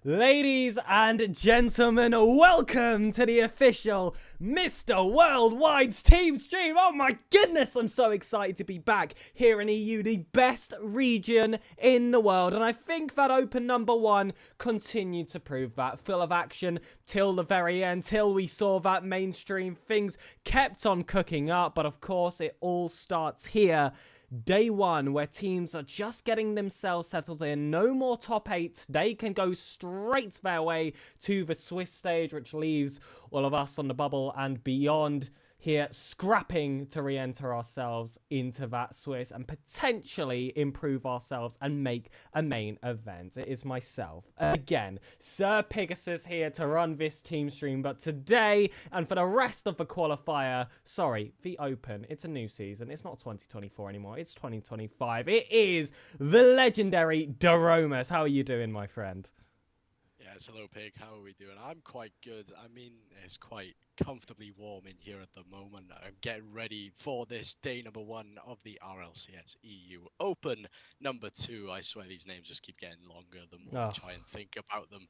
Ladies and gentlemen, welcome to the official Mr. Worldwide's team stream. Oh my goodness, I'm so excited to be back here in EU, the best region in the world. And I think that Open number 1 continued to prove that. Full of action till the very end, till we saw that mainstream. Things kept on cooking up, but of course it all starts here. Day 1, where teams are just getting themselves settled in. No more top 8. They can go straight their way to the Swiss stage, which leaves all of us on the bubble and beyond here scrapping to re-enter ourselves into that Swiss and potentially improve ourselves and make a main event. It is myself, again, SirPigasus here to run this team stream, but today and for the rest of the qualifier, sorry, the Open, it's a new season. It's not 2024 anymore, it's 2025. It is the legendary Daromus. How are you doing, my friend? Yes, hello Pig, how are we doing? I'm quite good. I mean, it's quite comfortably warm in here at the moment. I'm getting ready for this day number 1 of the RLCS EU Open number 2. I swear these names just keep getting longer the more I try and think about them.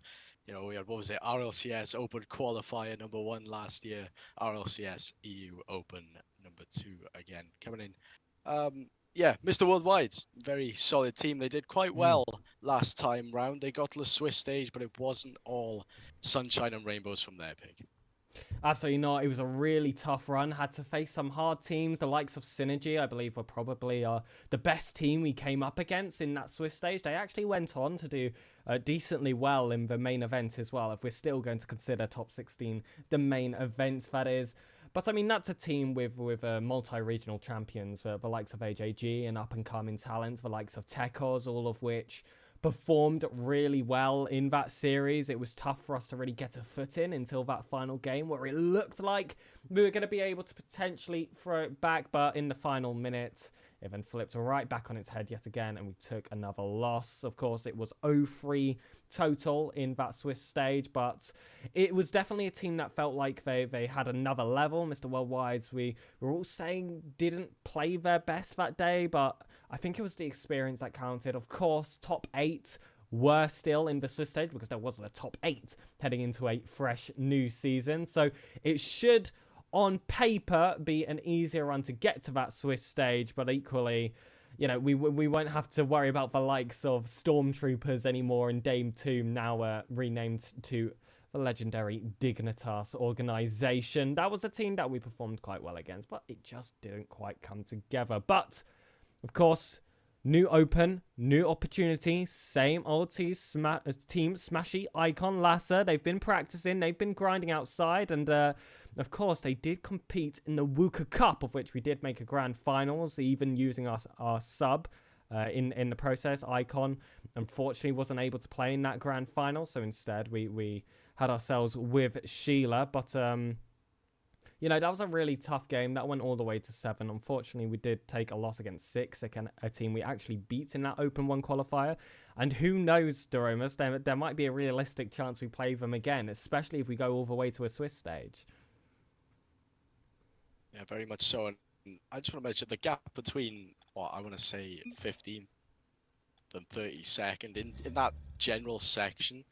You know, we had, what was it, RLCS Open Qualifier number 1 last year, RLCS EU Open number 2 again coming in. Yeah, Mr. Worldwide, very solid team. They did quite well last time round. They got to the Swiss stage, but it wasn't all sunshine and rainbows from their Pig. Absolutely not. It was a really tough run. Had to face some hard teams. The likes of Synergy, I believe, were probably the best team we came up against in that Swiss stage. They actually went on to do decently well in the main event as well, if we're still going to consider top 16 the main event, that is. But, I mean, that's a team with multi-regional champions, the likes of AJG and up-and-coming talents, the likes of Tekos, all of which performed really well in that series. It was tough for us to really get a foot in until that final game where it looked like we were going to be able to potentially throw it back, but in the final minute, it then flipped right back on its head yet again, and we took another loss. Of course, it was 0-3 total in that Swiss stage, but it was definitely a team that felt like they had another level. Mr. Worldwide's, we were all saying didn't play their best that day, but I think it was the experience that counted. Of course, top 8 were still in the Swiss stage because there wasn't a top 8 heading into a fresh new season, so it should on paper be an easier run to get to that Swiss stage, but equally, you know, we won't have to worry about the likes of Stormtroopers anymore in Dame 2, now renamed to the legendary Dignitas organization. That was a team that we performed quite well against, but it just didn't quite come together. But, of course, new Open, new opportunity, same old team Smashy, Icon, Lasser. They've been practicing, they've been grinding outside, and of course, they did compete in the Wooka Cup, of which we did make a grand finals, even using our sub in the process. Icon, unfortunately, wasn't able to play in that grand final, so instead we had ourselves with Sheila. But, you know, that was a really tough game. That went all the way to 7. Unfortunately, we did take a loss against 6, a team we actually beat in that Open 1 qualifier. And who knows, Daromus, there might be a realistic chance we play them again, especially if we go all the way to a Swiss stage. Yeah, very much so. And I just want to mention the gap between, what I want to say, 15th and 32nd in that general section.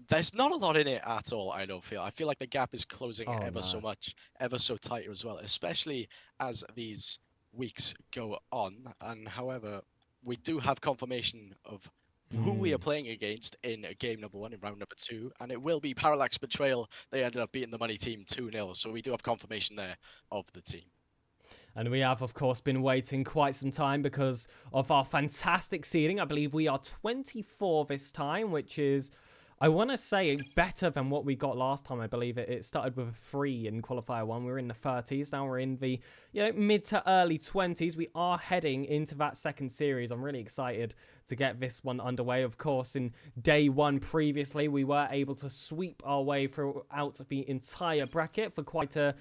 There's not a lot in it at all, I don't feel. I feel like the gap is closing so much, ever so tighter as well, especially as these weeks go on. And however, we do have confirmation of who we are playing against in game number 1 in round number 2, and it will be Parallax Betrayal. They ended up beating the money team 2-0, so we do have confirmation there of the team. And we have, of course, been waiting quite some time because of our fantastic seeding. I believe we are 24 this time, which is, I want to say, better than what we got last time. I believe it started with a 3 in qualifier 1. We were in the 30s. Now we're in the, you know, mid to early 20s. We are heading into that second series. I'm really excited to get this one underway. Of course, in day 1 previously, we were able to sweep our way throughout the entire bracket for quite a,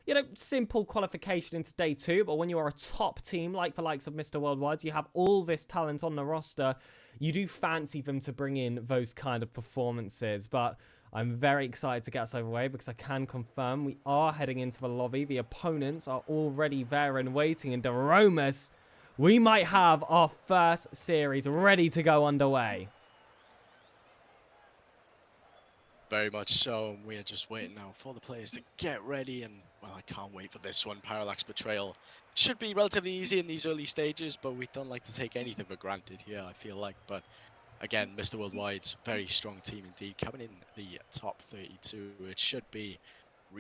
you know, simple qualification into day 2. But when you are a top team like the likes of Mr. Worldwide, you have all this talent on the roster, you do fancy them to bring in those kind of performances. But I'm very excited to get us overway because I can confirm we are heading into the lobby. The opponents are already there and waiting. And Daromus, we might have our first series ready to go underway. Very much so. We are just waiting now for the players to get ready, and well, I can't wait for this one. Parallax Betrayal should be relatively easy in these early stages, but we don't like to take anything for granted here, I feel like. But again, Mr. Worldwide's very strong team indeed, coming in the top 32. It should be,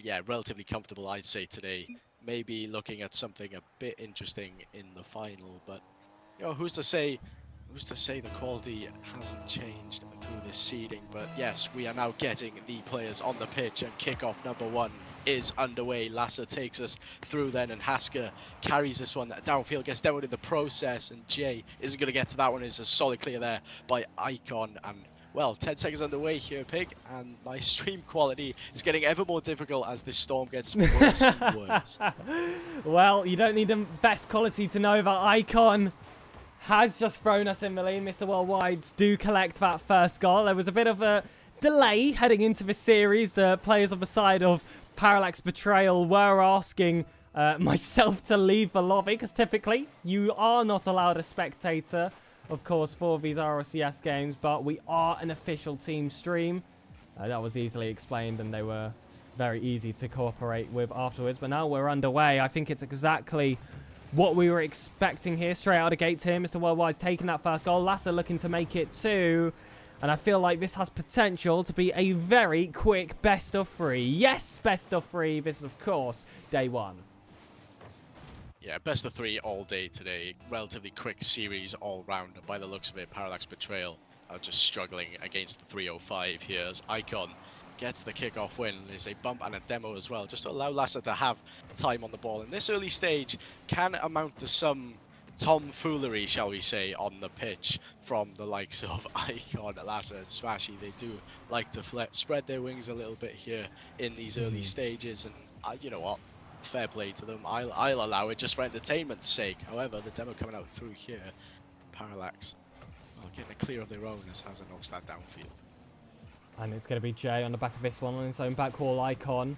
yeah, relatively comfortable, I'd say today. Maybe looking at something a bit interesting in the final, but you know, who's to say? Who's to say the quality hasn't changed through this seeding? But yes, we are now getting the players on the pitch, and kickoff number one is underway. Lasser takes us through then, and Hasker carries this one downfield, gets demoed in the process, and Jay isn't going to get to that one. It's a solid clear there by Icon, and well, 10 seconds underway here, Pig, and my stream quality is getting ever more difficult as this storm gets worse and worse. Well, you don't need the best quality to know that Icon has just thrown us in the lead. Mr. Worldwide's do collect that first goal. There was a bit of a delay heading into the series. The players on the side of Parallax Betrayal were asking myself to leave the lobby, because typically you are not allowed a spectator, of course, for these RLCS games, but we are an official team stream. That was easily explained, and they were very easy to cooperate with afterwards. But now we're underway. I think it's exactly what we were expecting here. Straight out of the gates here, Mr. Worldwide's taking that first goal. Lasser looking to make it two. And I feel like this has potential to be a very quick best of three. Yes, best of three. This is, of course, day one. Yeah, best of three all day today. Relatively quick series all round. By the looks of it, Parallax Betrayal are just struggling against the 305 here as Icon gets the kickoff win. There's a bump and a demo as well, just to allow Lasser to have time on the ball. In this early stage can amount to some tomfoolery, shall we say, on the pitch from the likes of Icon, Lasser, and Smashy. They do like to spread their wings a little bit here in these early stages, and you know what? Fair play to them. I'll allow it just for entertainment's sake. However, the demo coming out through here, Parallax, well, getting a clear of their own as Hazard knocks that downfield. And it's going to be Jay on the back of this one on his own back wall. Icon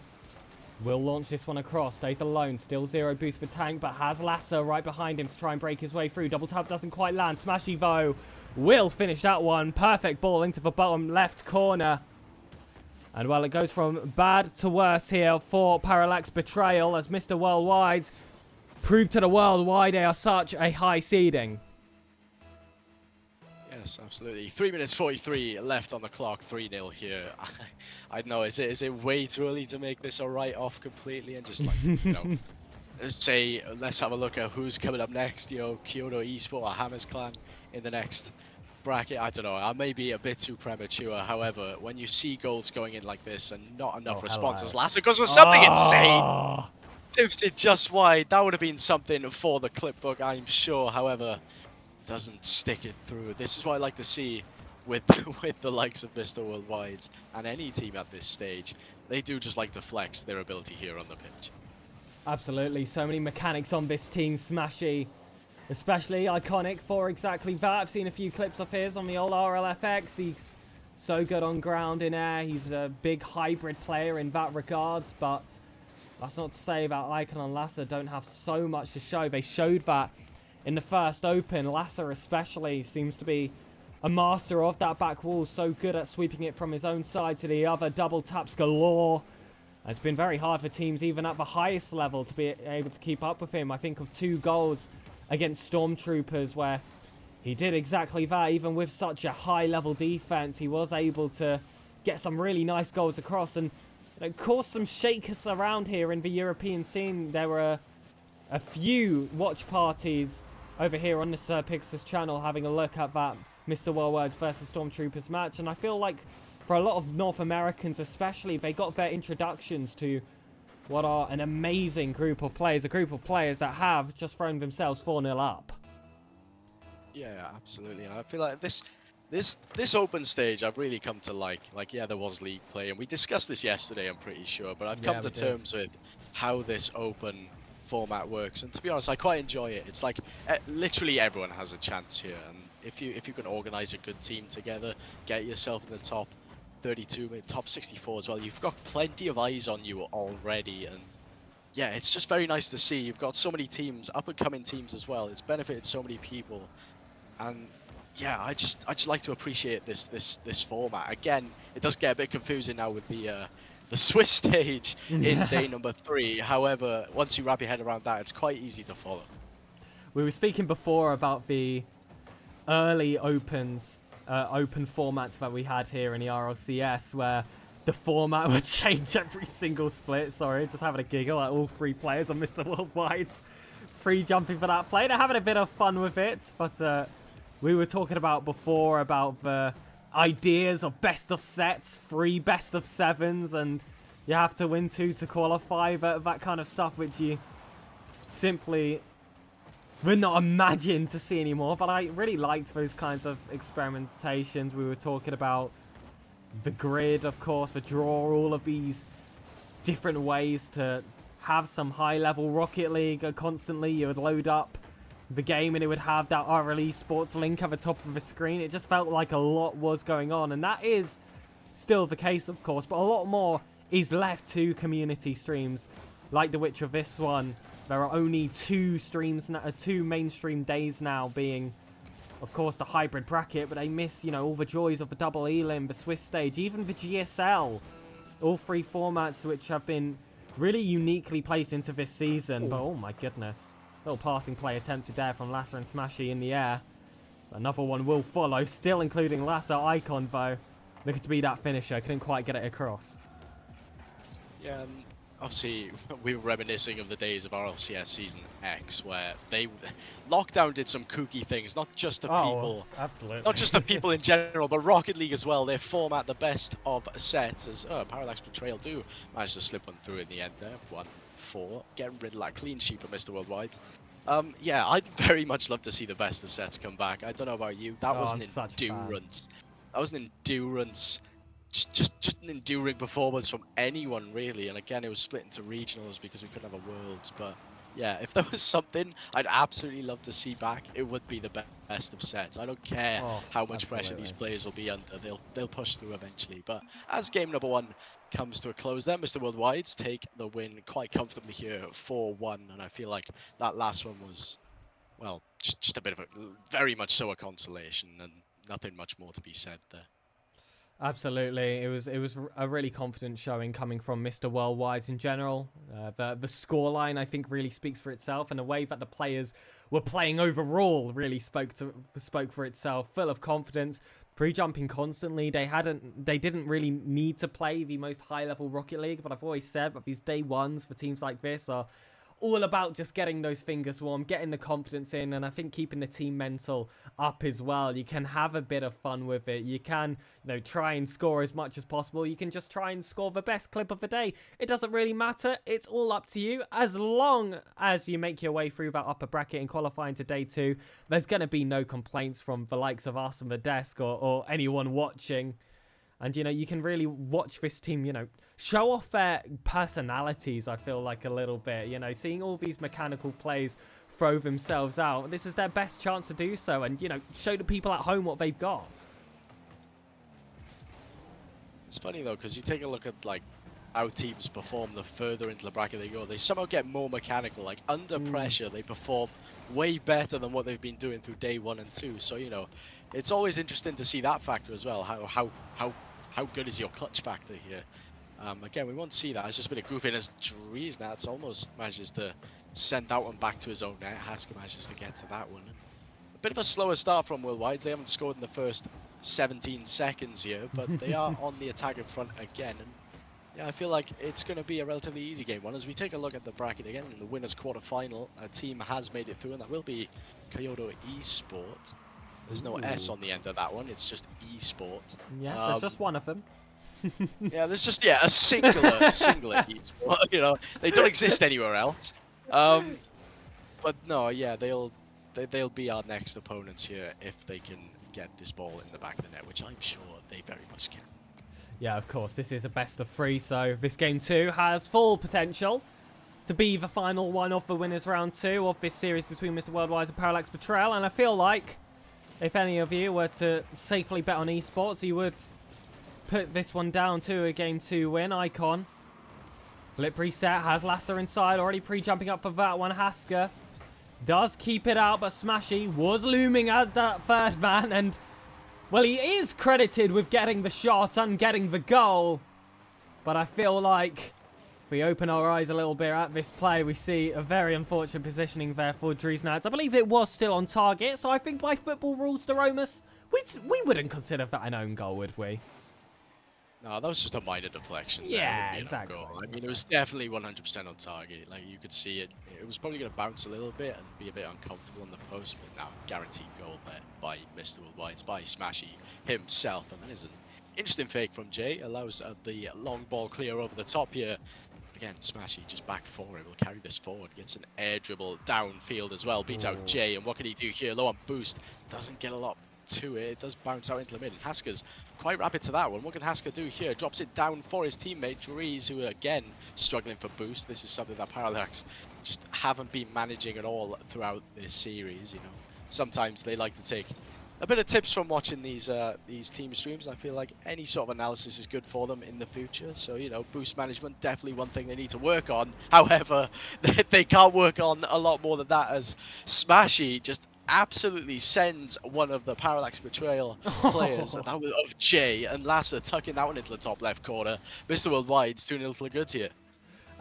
will launch this one across. Stays alone. Still zero boost for Tank, but has Lasser right behind him to try and break his way through. Double tap doesn't quite land. Smashy, though, will finish that one. Perfect ball into the bottom left corner. And, well, it goes from bad to worse here for Parallax Betrayal as Mr. Worldwide proved to the world why they are such a high seeding. Yes, absolutely. 3 minutes 43 left on the clock. 3-0 here. I don't know. Is it way too early to make this a write-off completely and just like you know, say let's have a look at who's coming up next? You know, Kyoto Esport or Hammers Clan in the next bracket. I don't know. I may be a bit too premature. However, when you see goals going in like this and not enough responses, Lasser goes for something insane. Tips it just wide. That would have been something for the clip book, I'm sure. However, doesn't stick it through. This is what I like to see with the likes of Mr. Worldwide and any team at this stage. They do just like to flex their ability here on the pitch. Absolutely. So many mechanics on this team. Smashy, especially iconic for exactly that. I've seen a few clips of his on the old RLFX. He's so good on ground in air. He's a big hybrid player in that regards, but that's not to say that Icon and Lasser don't have so much to show. They showed that in the first open. Lasser especially seems to be a master of that back wall, so good at sweeping it from his own side to the other. Double taps galore. It's been very hard for teams even at the highest level to be able to keep up with him. I think of 2 goals against Stormtroopers where he did exactly that. Even with such a high level defense, he was able to get some really nice goals across and cause some shakers around here in the European scene. There were a few watch parties over here on the SirPigasus channel having a look at that Mr. Worldwide's versus Stormtroopers match, and I feel like for a lot of North Americans especially, they got their introductions to what are an amazing group of players, a group of players that have just thrown themselves 4-0 up. Yeah, absolutely. I feel like this open stage I've really come to like yeah, there was league play and we discussed this yesterday, I'm pretty sure, but I've come to terms with how this open format works, and to be honest, I quite enjoy it. It's like literally everyone has a chance here, and if you can organize a good team together, get yourself in the top 32, top 64 as well, you've got plenty of eyes on you already, and yeah, it's just very nice to see. You've got so many teams, up and coming teams as well. It's benefited so many people, and yeah, I just like to appreciate this format. Again, it does get a bit confusing now with the Swiss stage in day number 3. However, once you wrap your head around that, it's quite easy to follow. We were speaking before about the early open formats that we had here in the RLCS, where the format would change every single split. Sorry, just having a giggle at all 3 players on Mr. Worldwide pre-jumping for that play. They're having a bit of fun with it, but we were talking about before about the ideas of best of sets, 3 best of 7s, and you have to win 2 to qualify, that kind of stuff, which you simply would not imagine to see anymore. But I really liked those kinds of experimentations. We were talking about the grid, of course, the draw, all of these different ways to have some high-level Rocket League constantly. You would load up the game and it would have that RLE Sports link at the top of the screen. It just felt like a lot was going on, and that is still the case, of course, but a lot more is left to community streams like the which of this one. There are only 2 streams now, 2 mainstream days now, being of course the hybrid bracket, but they miss, you know, all the joys of the double elim, the Swiss stage, even the GSL, all 3 formats which have been really uniquely placed into this season. But oh my goodness, little passing play attempted there from Lasser and Smashy in the air. Another one will follow, still including Lasser Icon though. Looking to be that finisher, couldn't quite get it across. Yeah, and obviously we were reminiscing of the days of RLCS Season X, where Lockdown did some kooky things, not just the people, absolutely, not just the people in general, but Rocket League as well. They format the best of sets, as Parallax Betrayal do manage to slip one through in the end there, 1-4, getting rid of that clean sheet for Mr. Worldwide. Yeah, I'd very much love to see the best of sets come back. I don't know about you, that was an endurance. That was an endurance. Just an enduring performance from anyone, really. And again, it was split into regionals because we couldn't have a Worlds. But yeah, if there was something I'd absolutely love to see back, it would be the best of sets. I don't care how much pressure these players will be under. They'll push through eventually. But as game number 1 comes to a close, then Mr. Worldwide's take the win quite comfortably here, 4-1. And I feel like that last one was, well, just a bit of a, very much so a consolation, and nothing much more to be said there. Absolutely, it was a really confident showing coming from Mr. Worldwide in general. The scoreline, I think, really speaks for itself, and the way that the players were playing overall really spoke for itself. Full of confidence, pre-jumping constantly. They didn't really need to play the most high-level Rocket League, but I've always said that these day ones for teams like this are all about just getting those fingers warm, getting the confidence in, and I think keeping the team mental up as well. You can have a bit of fun with it. You can, you know, try and score as much as possible. You can just try and score the best clip of the day. It doesn't really matter. It's all up to you. As long as you make your way through that upper bracket and qualifying to day 2, there's going to be no complaints from the likes of us on the desk or anyone watching. And, you know, you can really watch this team, you know, show off their personalities, I feel like, a little bit. You know, seeing all these mechanical plays throw themselves out. This is their best chance to do so and, you know, show the people at home what they've got. It's funny, though, because you take a look at, like, how teams perform the further into the bracket they go. They somehow get more mechanical. Like, under pressure, they perform way better than what they've been doing through day 1 and 2. So, you know, it's always interesting to see that factor as well. How good is your clutch factor here? Again, we won't see that. It's just been a group in as Dries now. It's almost manages to send that one back to his own net. Haskell manages to get to that one. A bit of a slower start from Worldwide. They haven't scored in the first 17 seconds here, but they are on the attacking front again. And yeah, I feel like it's going to be a relatively easy game 1. As we take a look at the bracket again, in the winners quarterfinal, a team has made it through, and that will be Kyoto Esport. There's no S on the end of that one. It's just Esport. Yeah, there's just one of them. Yeah, there's just a singular Esport. You know, they don't exist anywhere else. But no, yeah, they'll be our next opponents here if they can get this ball in the back of the net, which I'm sure they very much can. Yeah, of course, this is a best of 3, so this game 2 has full potential to be the final one of the winners round 2 of this series between Mr. Worldwide and Parallax Betrayal, and I feel like if any of you were to safely bet on esports, you would put this one down to a game 2 win. Icon. Flip reset, has Lasser inside, already pre-jumping up for that one. Hasker Does keep it out, but Smashy was looming at that third man, and, well, he is credited with getting the shot and getting the goal. But I feel like if we open our eyes a little bit at this play, we see a very unfortunate positioning there for Driesnats. I believe it was still on target, so I think by football rules, Deromus, we wouldn't consider that an own goal, would we? No, that was just a minor deflection. Yeah, exactly. Goal. I mean, it was definitely 100% on target. Like, you could see it. It was probably going to bounce a little bit and be a bit uncomfortable on the post, but now guaranteed goal there by Mr. Worldwide, by Smashy himself. And that is an interesting fake from Jay. Allows the long ball clear over the top here. Again, Smashy just back forward, will carry this forward, gets an air dribble downfield as well, beats out Jay, and what can he do here? Low on boost, doesn't get a lot to it, it does bounce out into the mid, and Hasker's quite rapid to that one. What can Hasker do here? Drops it down for his teammate, Dries, who are again struggling for boost. This is something that Parallax just haven't been managing at all throughout this series, you know. Sometimes they like to take a bit of tips from watching these team streams. I feel like any sort of analysis is good for them in the future. So, you know, boost management, definitely one thing they need to work on. However, they can't work on a lot more than that, as Smashy just absolutely sends one of the Parallax Betrayal players, and that was of Jay, and Lasser tucking that one into the top left corner. Mr. Worldwide's 2-0 for good here.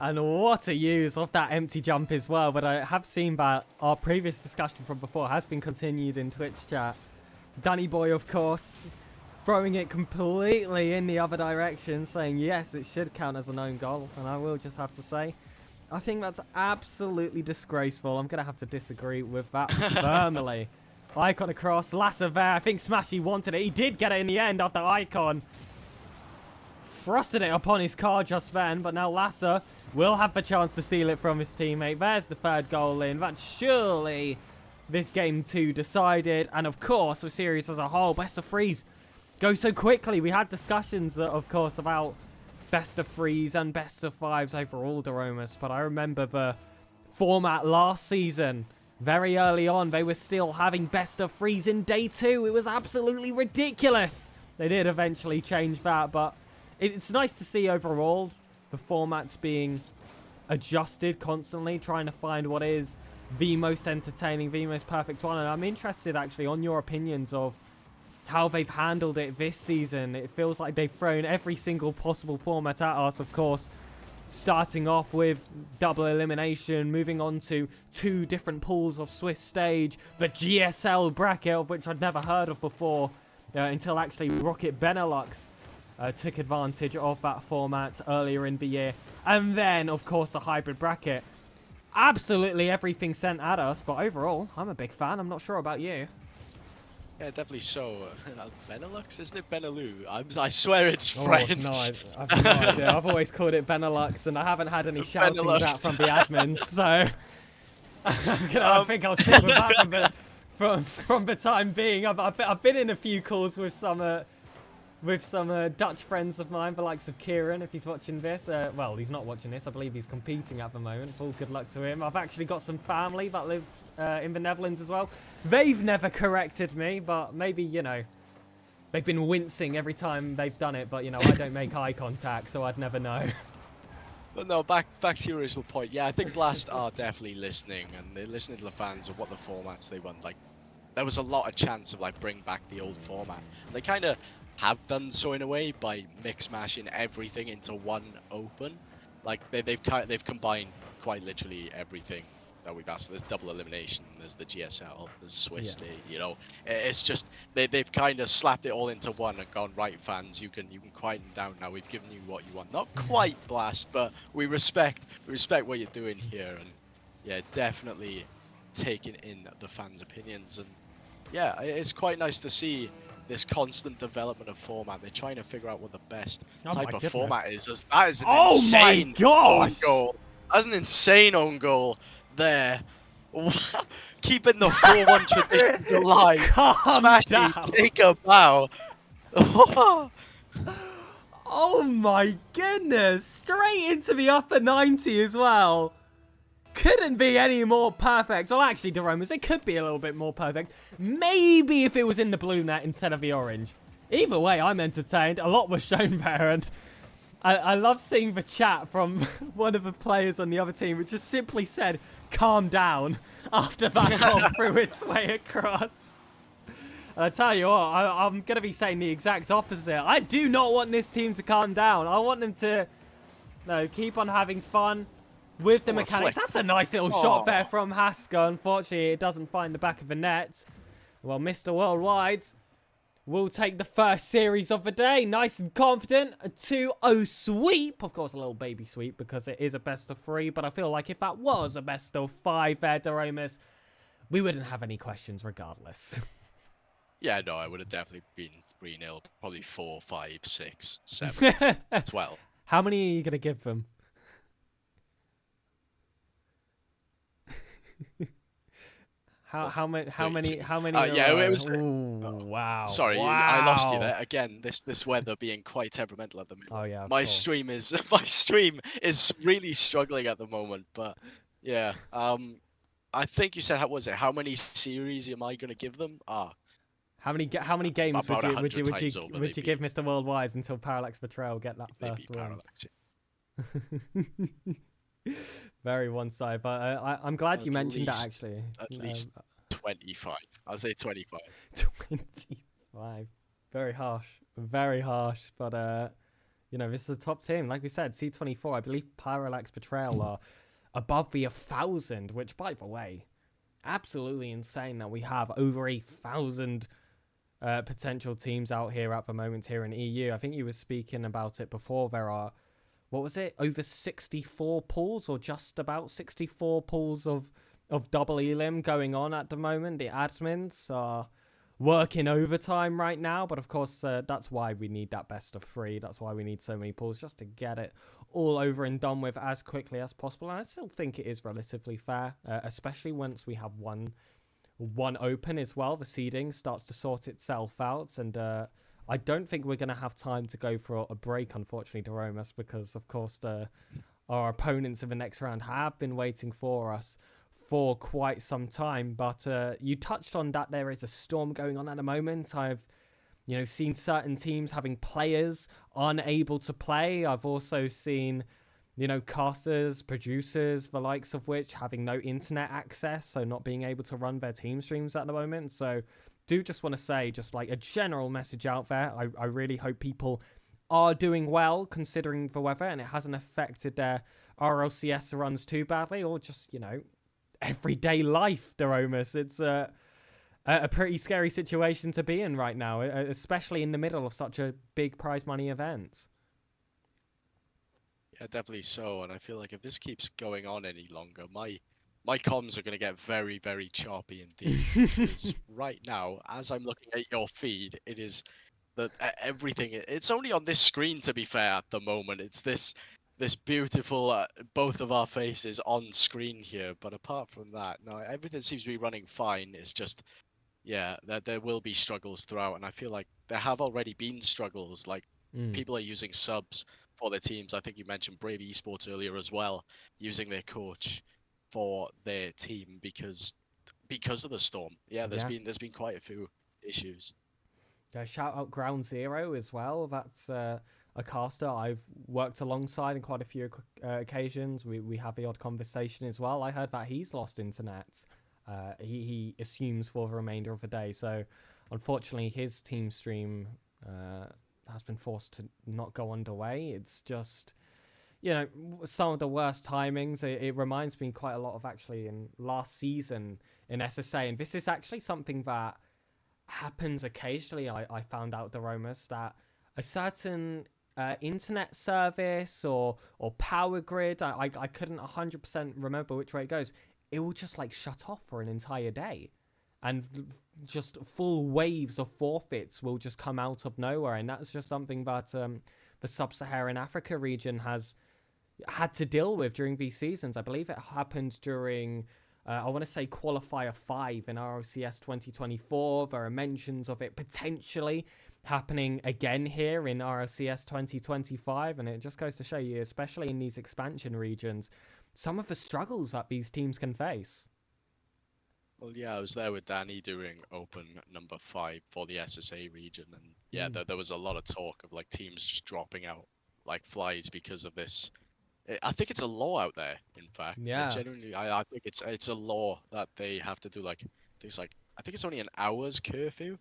And what a use of that empty jump as well. But I have seen that our previous discussion from before has been continued in Twitch chat. Danny Boy, of course, throwing it completely in the other direction, saying yes, it should count as an own goal. And I will just have to say, I think that's absolutely disgraceful. I'm going to have to disagree with that firmly. Icon across, Lasser there. I think Smashy wanted it. He did get it in the end after Icon thrusted it upon his car just then. But now Lasser will have the chance to steal it from his teammate. There's the third goal in. That's surely this game 2 decided. And of course, the series as a whole, best of threes go so quickly. We had discussions, of course, about best of threes and best of fives overall, Deromus, but I remember the format last season. Very early on, they were still having best of threes in day 2. It was absolutely ridiculous. They did eventually change that, but it's nice to see overall the formats being adjusted constantly, trying to find what is the most entertaining, the most perfect one. And I'm interested actually on your opinions of how they've handled it this season. It feels like they've thrown every single possible format at us, of course, starting off with double elimination, moving on to 2 different pools of Swiss stage, the GSL bracket, of which I'd never heard of before, until actually Rocket Benelux took advantage of that format earlier in the year. And then, of course, the hybrid bracket. Absolutely everything sent at us, but overall, I'm a big fan. I'm not sure about you. Yeah, definitely so. Benelux? Isn't it Benelux? I swear it's French. No, I've no idea. I've always called it Benelux, and I haven't had any shoutings out from the admins, so I think I'll stick with that from the time being. I've been in a few calls with some Dutch friends of mine, the likes of Kieran, if he's watching this. Well, he's not watching this. I believe he's competing at the moment. Full good luck to him. I've actually got some family that live in the Netherlands as well. They've never corrected me, but maybe, you know, they've been wincing every time they've done it. But, you know, I don't make eye contact, so I'd never know. But no, back to your original point. Yeah, I think Blast are definitely listening, and they're listening to the fans of what the formats they want. Like, there was a lot of chance of, like, bring back the old format. They kind of have done so in a way by mix mashing everything into one open. Like they've combined quite literally everything that we've asked. There's double elimination, there's the GSL, there's Swiss State, you know. It's just they've kind of slapped it all into one and gone, right, fans, you can quieten down now. We've given you what you want. Not quite Blast, but we respect what you're doing here, and yeah, definitely taking in the fans' opinions. And yeah, it's quite nice to see this constant development of format. They're trying to figure out what the best type of format is. That is an insane own goal. That's an insane own goal there. Keeping the 4-1 traditions alive. Smashing, take a bow. Oh my goodness. Straight into the upper 90 as well. Couldn't be any more perfect. Well, actually, Deromus, it could be a little bit more perfect. Maybe if it was in the blue net instead of the orange. Either way, I'm entertained. A lot was shown there, and I love seeing the chat from one of the players on the other team, which just simply said, calm down. after that goal threw its way across. I tell you what, I'm going to be saying the exact opposite. I do not want this team to calm down. I want them to keep on having fun with the mechanics. That's a nice little shot there from Haskell. Unfortunately, it doesn't find the back of the net. Well, Mr. Worldwide will take the first series of the day. Nice and confident. A 2-0 sweep. Of course, a little baby sweep because it is a best of 3. But I feel like if that was a best of 5 there, Daromas, we wouldn't have any questions regardless. Yeah, no, I would have definitely been 3-0, probably 4, 5, 6, 7, 12. How many are you going to give them? How many? Yeah, it was. Wow. Sorry, wow. I lost you there again. This weather being quite temperamental at the moment. Oh yeah. My stream is really struggling at the moment. But yeah, I think you said how many series am I gonna give them? How many games about would you give beat. Mr. Worldwide until Parallax Betrayal get that first win? Very one-sided, but I'm glad you mentioned that actually. At least 25. I'll say 25. 25. Very harsh. Very harsh. But you know, this is a top team. Like we said, C24. I believe Parallax Betrayal are above the 1,000, which, by the way, absolutely insane that we have over 1,000 potential teams out here at the moment here in EU. I think you were speaking about it before. There are, what was it, over 64 pools or just about 64 pools of double elim going on at the moment. The admins are working overtime right now, but of course that's why we need that best of 3. That's why we need so many pools, just to get it all over and done with as quickly as possible. And I still think it is relatively fair, especially once we have one open as well. The seeding starts to sort itself out, and I don't think we're going to have time to go for a break, unfortunately, Daromas, because of course our opponents in the next round have been waiting for us for quite some time. But you touched on that there is a storm going on at the moment. I've seen certain teams having players unable to play. I've also seen casters, producers, the likes of which having no internet access, so not being able to run their team streams at the moment. So do just want to say just like a general message out there. I really hope people are doing well considering the weather and it hasn't affected their RLCS runs too badly, or just, everyday life, Daromas. It's a pretty scary situation to be in right now, especially in the middle of such a big prize money event. Yeah, definitely so. And I feel like if this keeps going on any longer, my comms are going to get very, very choppy indeed. Because right now, as I'm looking at your feed, it is that everything. It's only on this screen, to be fair, at the moment. It's this beautiful both of our faces on screen here. But apart from that, no, everything seems to be running fine. It's just, yeah, there will be struggles throughout, and I feel like there have already been struggles. Like people are using subs for their teams. I think you mentioned Brave Esports earlier as well, using their coach for their team because of the storm. Yeah, there's been quite a few issues. Shout out Ground Zero as well. That's a caster I've worked alongside in quite a few occasions. We have the odd conversation as well. I heard that he's lost internet. He assumes for the remainder of the day. So unfortunately, his team stream has been forced to not go underway. It's just, some of the worst timings. It reminds me quite a lot of actually in last season in SSA. And this is actually something that happens occasionally. I found out, Daromas, that a certain internet service or power grid, I couldn't 100% remember which way it goes. It will just like shut off for an entire day. And just full waves of forfeits will just come out of nowhere. And that's just something that the Sub-Saharan Africa region has had to deal with during these seasons. I believe it happened during, I want to say, Qualifier 5 in RLCS 2024. There are mentions of it potentially happening again here in RLCS 2025. And it just goes to show you, especially in these expansion regions, some of the struggles that these teams can face. Well, yeah, I was there with Danny doing Open number 5 for the SSA region, and yeah, there was a lot of talk of like teams just dropping out like flies because of this I think it's a law out there, in fact. Yeah. Genuinely, I think it's a law that they have to do like things like I think it's only an hour's curfew.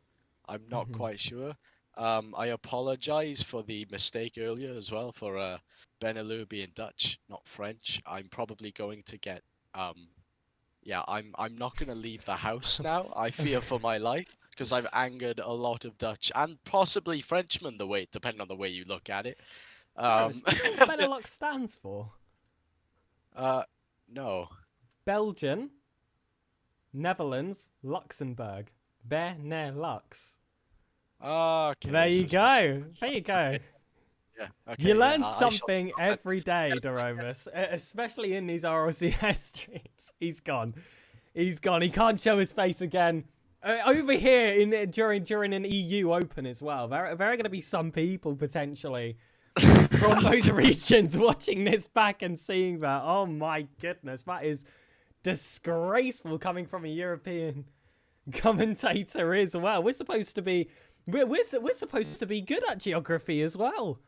I'm not Mhm. quite sure. I apologize for the mistake earlier as well for Benelux being Dutch, not French. I'm probably going to get yeah, I'm not gonna leave the house now. I fear for my life because I've angered a lot of Dutch and possibly Frenchmen the way depending on the way you look at it. Jarvis, Um, do you know what Benelux stands for? uh, no. Belgian, Netherlands, Luxembourg. Benelux. Okay, There you so it's not. go. There you go. Okay, yeah, You okay, yeah. learn I shall. something Then. every day, Yes, I guess. Doromus, especially in these RLCS streams. He's gone. He's gone. He can't show his face again. Over here in during an EU Open as well. There are going to be some people potentially from those regions watching this back and seeing that. Oh my goodness, that is disgraceful coming from a European commentator as well. We're supposed to be we're supposed to be good at geography as well.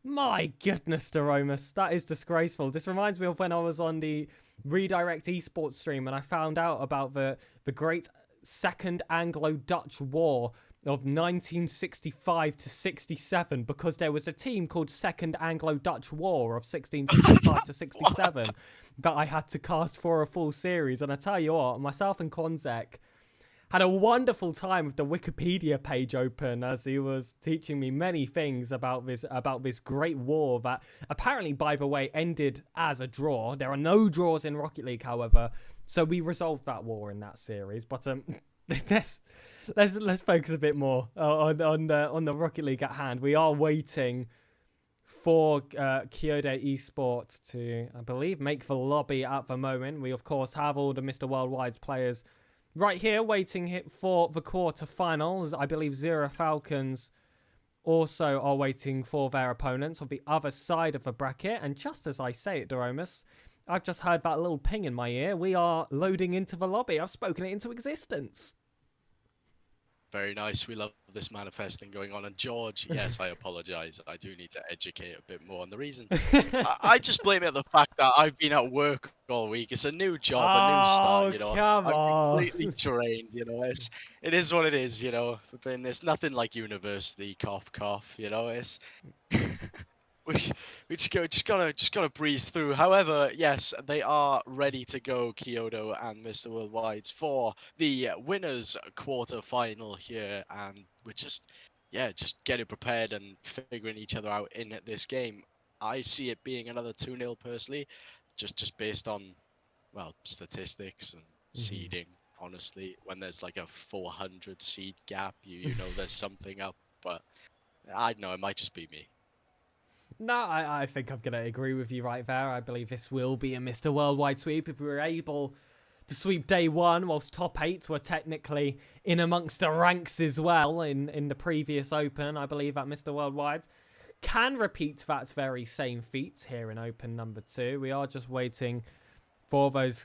My goodness, Doromus, that is disgraceful. This reminds me of when I was on the Redirect Esports stream and I found out about the great Second Anglo-Dutch War of 1965 to 67 because there was a team called Second Anglo-Dutch War of 1665 to 67 that I had to cast for a full series. And I tell you what, myself and Konzek had a wonderful time with the Wikipedia page open as he was teaching me many things about this great war that apparently, by the way, ended as a draw. There are no draws in Rocket League, however, so we resolved that war in that series. But let's focus a bit more on the Rocket League at hand. We are waiting for Kyoto Esports to, I believe, make the lobby at the moment. We of course have all the Mr. Worldwide's players right here, waiting for the quarterfinals. I believe Zero Falcons also are waiting for their opponents on the other side of the bracket. And just as I say it, Doromus, I've just heard that little ping in my ear. We are loading into the lobby. I've spoken it into existence. Very nice. We love this manifesting going on. And George, yes, I apologize. I do need to educate a bit more. And the reason I just blame it on the fact that I've been at work all week. It's a new job, a new start, Oh, you know. come I'm on. completely drained, you know. It is what it is, you know. But it's nothing like university, cough, cough, you know. It's we we just gotta breeze through. However, yes, they are ready to go, Kyoto and Mr. Worldwide's for the winners quarter final here, and we're just getting prepared and figuring each other out in this game. I see it being another 2-0 personally, just based on well statistics and seeding. Honestly, when there's like a 400 seed gap, you know there's something up, but I don't know, it might just be me. No, I think I'm going to agree with you right there. I believe this will be a Mr. Worldwide sweep. If we were able to sweep day one, whilst top 8 were technically in amongst the ranks as well in the previous Open, I believe that Mr. Worldwide can repeat that very same feat here in Open number 2. We are just waiting for those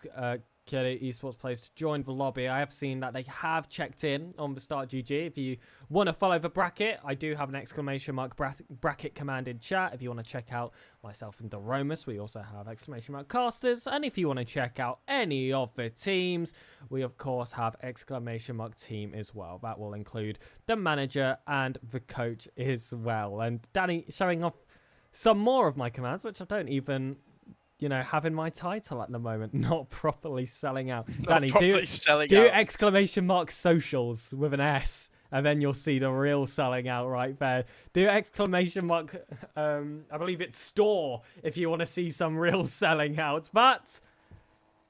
Kyoto Esports players to join the lobby. I have seen that they have checked in on the Start GG. If you want to follow the bracket, I do have an exclamation mark bracket command in chat. If you want to check out myself and Doromus, we also have exclamation mark casters. And if you want to check out any of the teams, we of course have exclamation mark team as well. That will include the manager and the coach as well. And Danny showing off some more of my commands, which I don't even having my title at the moment, not properly selling out. Danny, do exclamation mark socials with an S, and then you'll see the real selling out right there. Do exclamation mark, I believe it's store, if you want to see some real selling out. But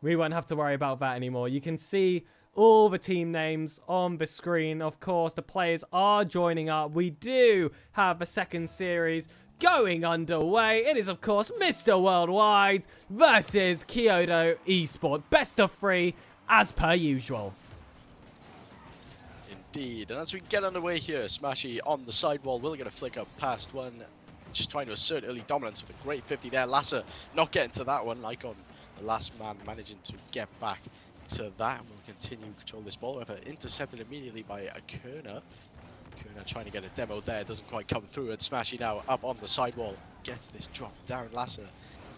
we won't have to worry about that anymore. You can see all the team names on the screen. Of course, the players are joining up. We do have a second series going underway. It is, of course, Mr. Worldwide versus Kyoto Esports. Best of 3, as per usual. Indeed, and as we get underway here, Smashy on the sidewall, we're going to flick up past one, just trying to assert early dominance with a great 50 there. Lasser not getting to that one, like on the last man, managing to get back to that, and we'll continue to control this ball. However, intercepted immediately by a Kerner. Kuna trying to get a demo there, doesn't quite come through, and Smashy now up on the sidewall, gets this drop down. Lasser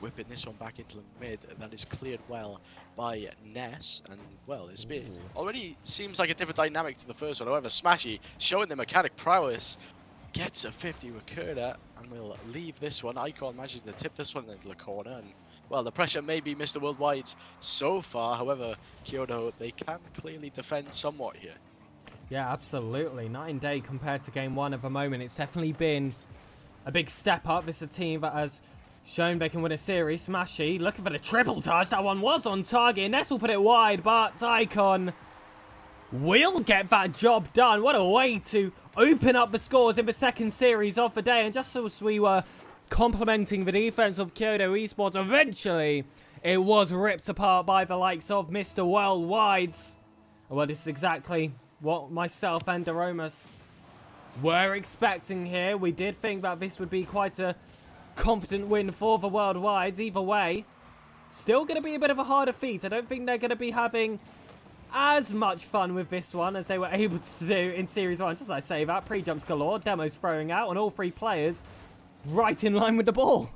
whipping this one back into the mid. That is cleared well by Ness, and well, it's been already seems like a different dynamic to the first one. However, Smashy showing the mechanic prowess gets a 50 with Kurda, and we'll leave this one. Icon managing to tip this one into the corner, and well, the pressure may be Mr. Worldwide's so far. However, Kyoto, they can clearly defend somewhat here. Yeah, absolutely. Night and day compared to game one at the moment. It's definitely been a big step up. This is a team that has shown they can win a series. Smashy looking for the triple touch. That one was on target. Ness will put it wide, but Icon will get that job done. What a way to open up the scores in the second series of the day. And just as we were complimenting the defense of Kyoto Esports, eventually it was ripped apart by the likes of Mr. Worldwide's. Well, this is exactly what myself and Aromas were expecting here. We did think that this would be quite a confident win for the Worldwides. Either way, still going to be a bit of a harder feat. I don't think they're going to be having as much fun with this one as they were able to do in Series 1. Just as I say that, pre-jumps galore, demos throwing out, and all three players right in line with the ball.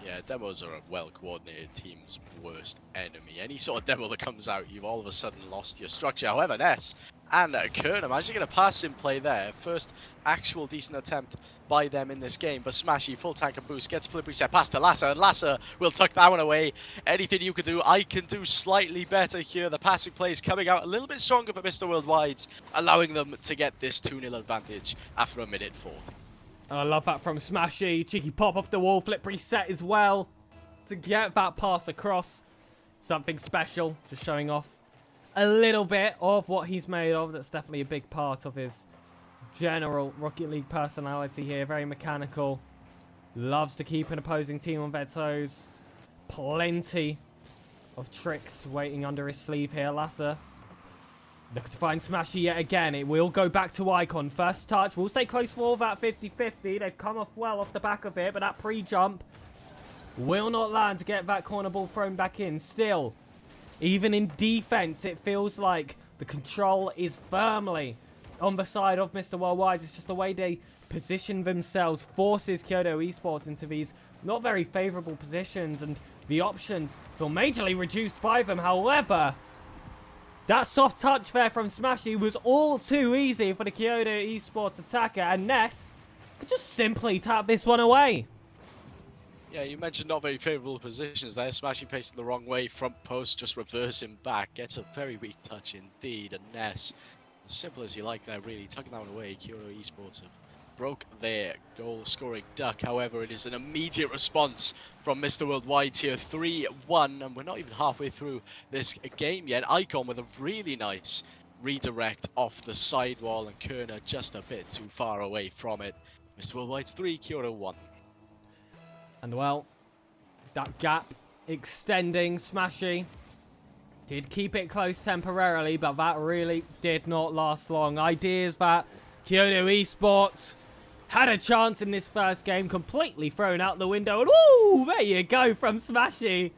Yeah, demos are a well-coordinated team's worst enemy. Any sort of demo that comes out, you've all of a sudden lost your structure. However, Ness and Kern, imagine getting a pass in play there. First actual decent attempt by them in this game. But Smashy, full tank and boost, gets flip reset pass to Lasser, and Lasser will tuck that one away. Anything you can do, I can do slightly better here. The passing play is coming out a little bit stronger for Mr. Worldwide's, allowing them to get this 2-0 advantage after a minute 40. I love that from Smashy. Cheeky pop off the wall, flip reset as well to get that pass across. Something special, just showing off a little bit of what he's made of. That's definitely a big part of his general Rocket League personality here. Very mechanical. Loves to keep an opposing team on their toes. Plenty of tricks waiting under his sleeve here. Lasser looking to find Smashy yet again. It will go back to Icon. First touch. Will stay close for that 50-50. They've come off well off the back of it, but that pre-jump will not land to get that corner ball thrown back in. Still, even in defense, it feels like the control is firmly on the side of Mr. Worldwide. It's just the way they position themselves forces Kyoto Esports into these not very favorable positions, and the options feel majorly reduced by them. However, that soft touch there from Smashy was all too easy for the Kyoto Esports attacker, and Ness could just simply tap this one away. Yeah, you mentioned not very favourable positions there. Smashy facing the wrong way, front post, just reversing back. Gets a very weak touch indeed, and Ness, as simple as you like there, really tucking that one away. Kyoto Esports have broke their goal-scoring duck. However, it is an immediate response from Mr. Worldwide here, 3-1, and we're not even halfway through this game yet. Icon with a really nice redirect off the sidewall, and Kerner just a bit too far away from it. Mr. Worldwide's 3, Kyoto 1. And well, that gap extending. Smashy did keep it close temporarily, but that really did not last long. Ideas that Kyoto Esports had a chance in this first game, completely thrown out the window. And woo, there you go from Smashy.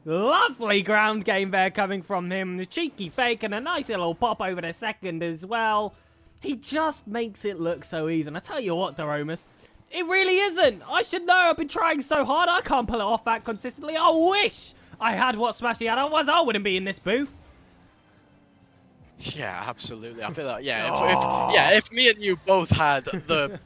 Lovely ground game there coming from him. The cheeky fake and a nice little pop over the second as well. He just makes it look so easy. And I tell you what, Daromas, it really isn't. I should know. I've been trying so hard. I can't pull it off that consistently. I wish I had what Smashy had. Otherwise, I wouldn't be in this booth. Yeah, absolutely. I feel like, yeah, if me and you both had the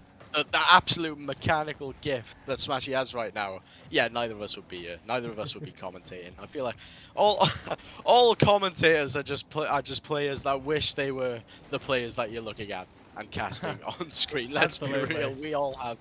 absolute mechanical gift that Smashy has right now, yeah, neither of us would be commentating. I feel like all commentators are just players that wish they were the players that you're looking at and casting on screen. Let's be real, we all have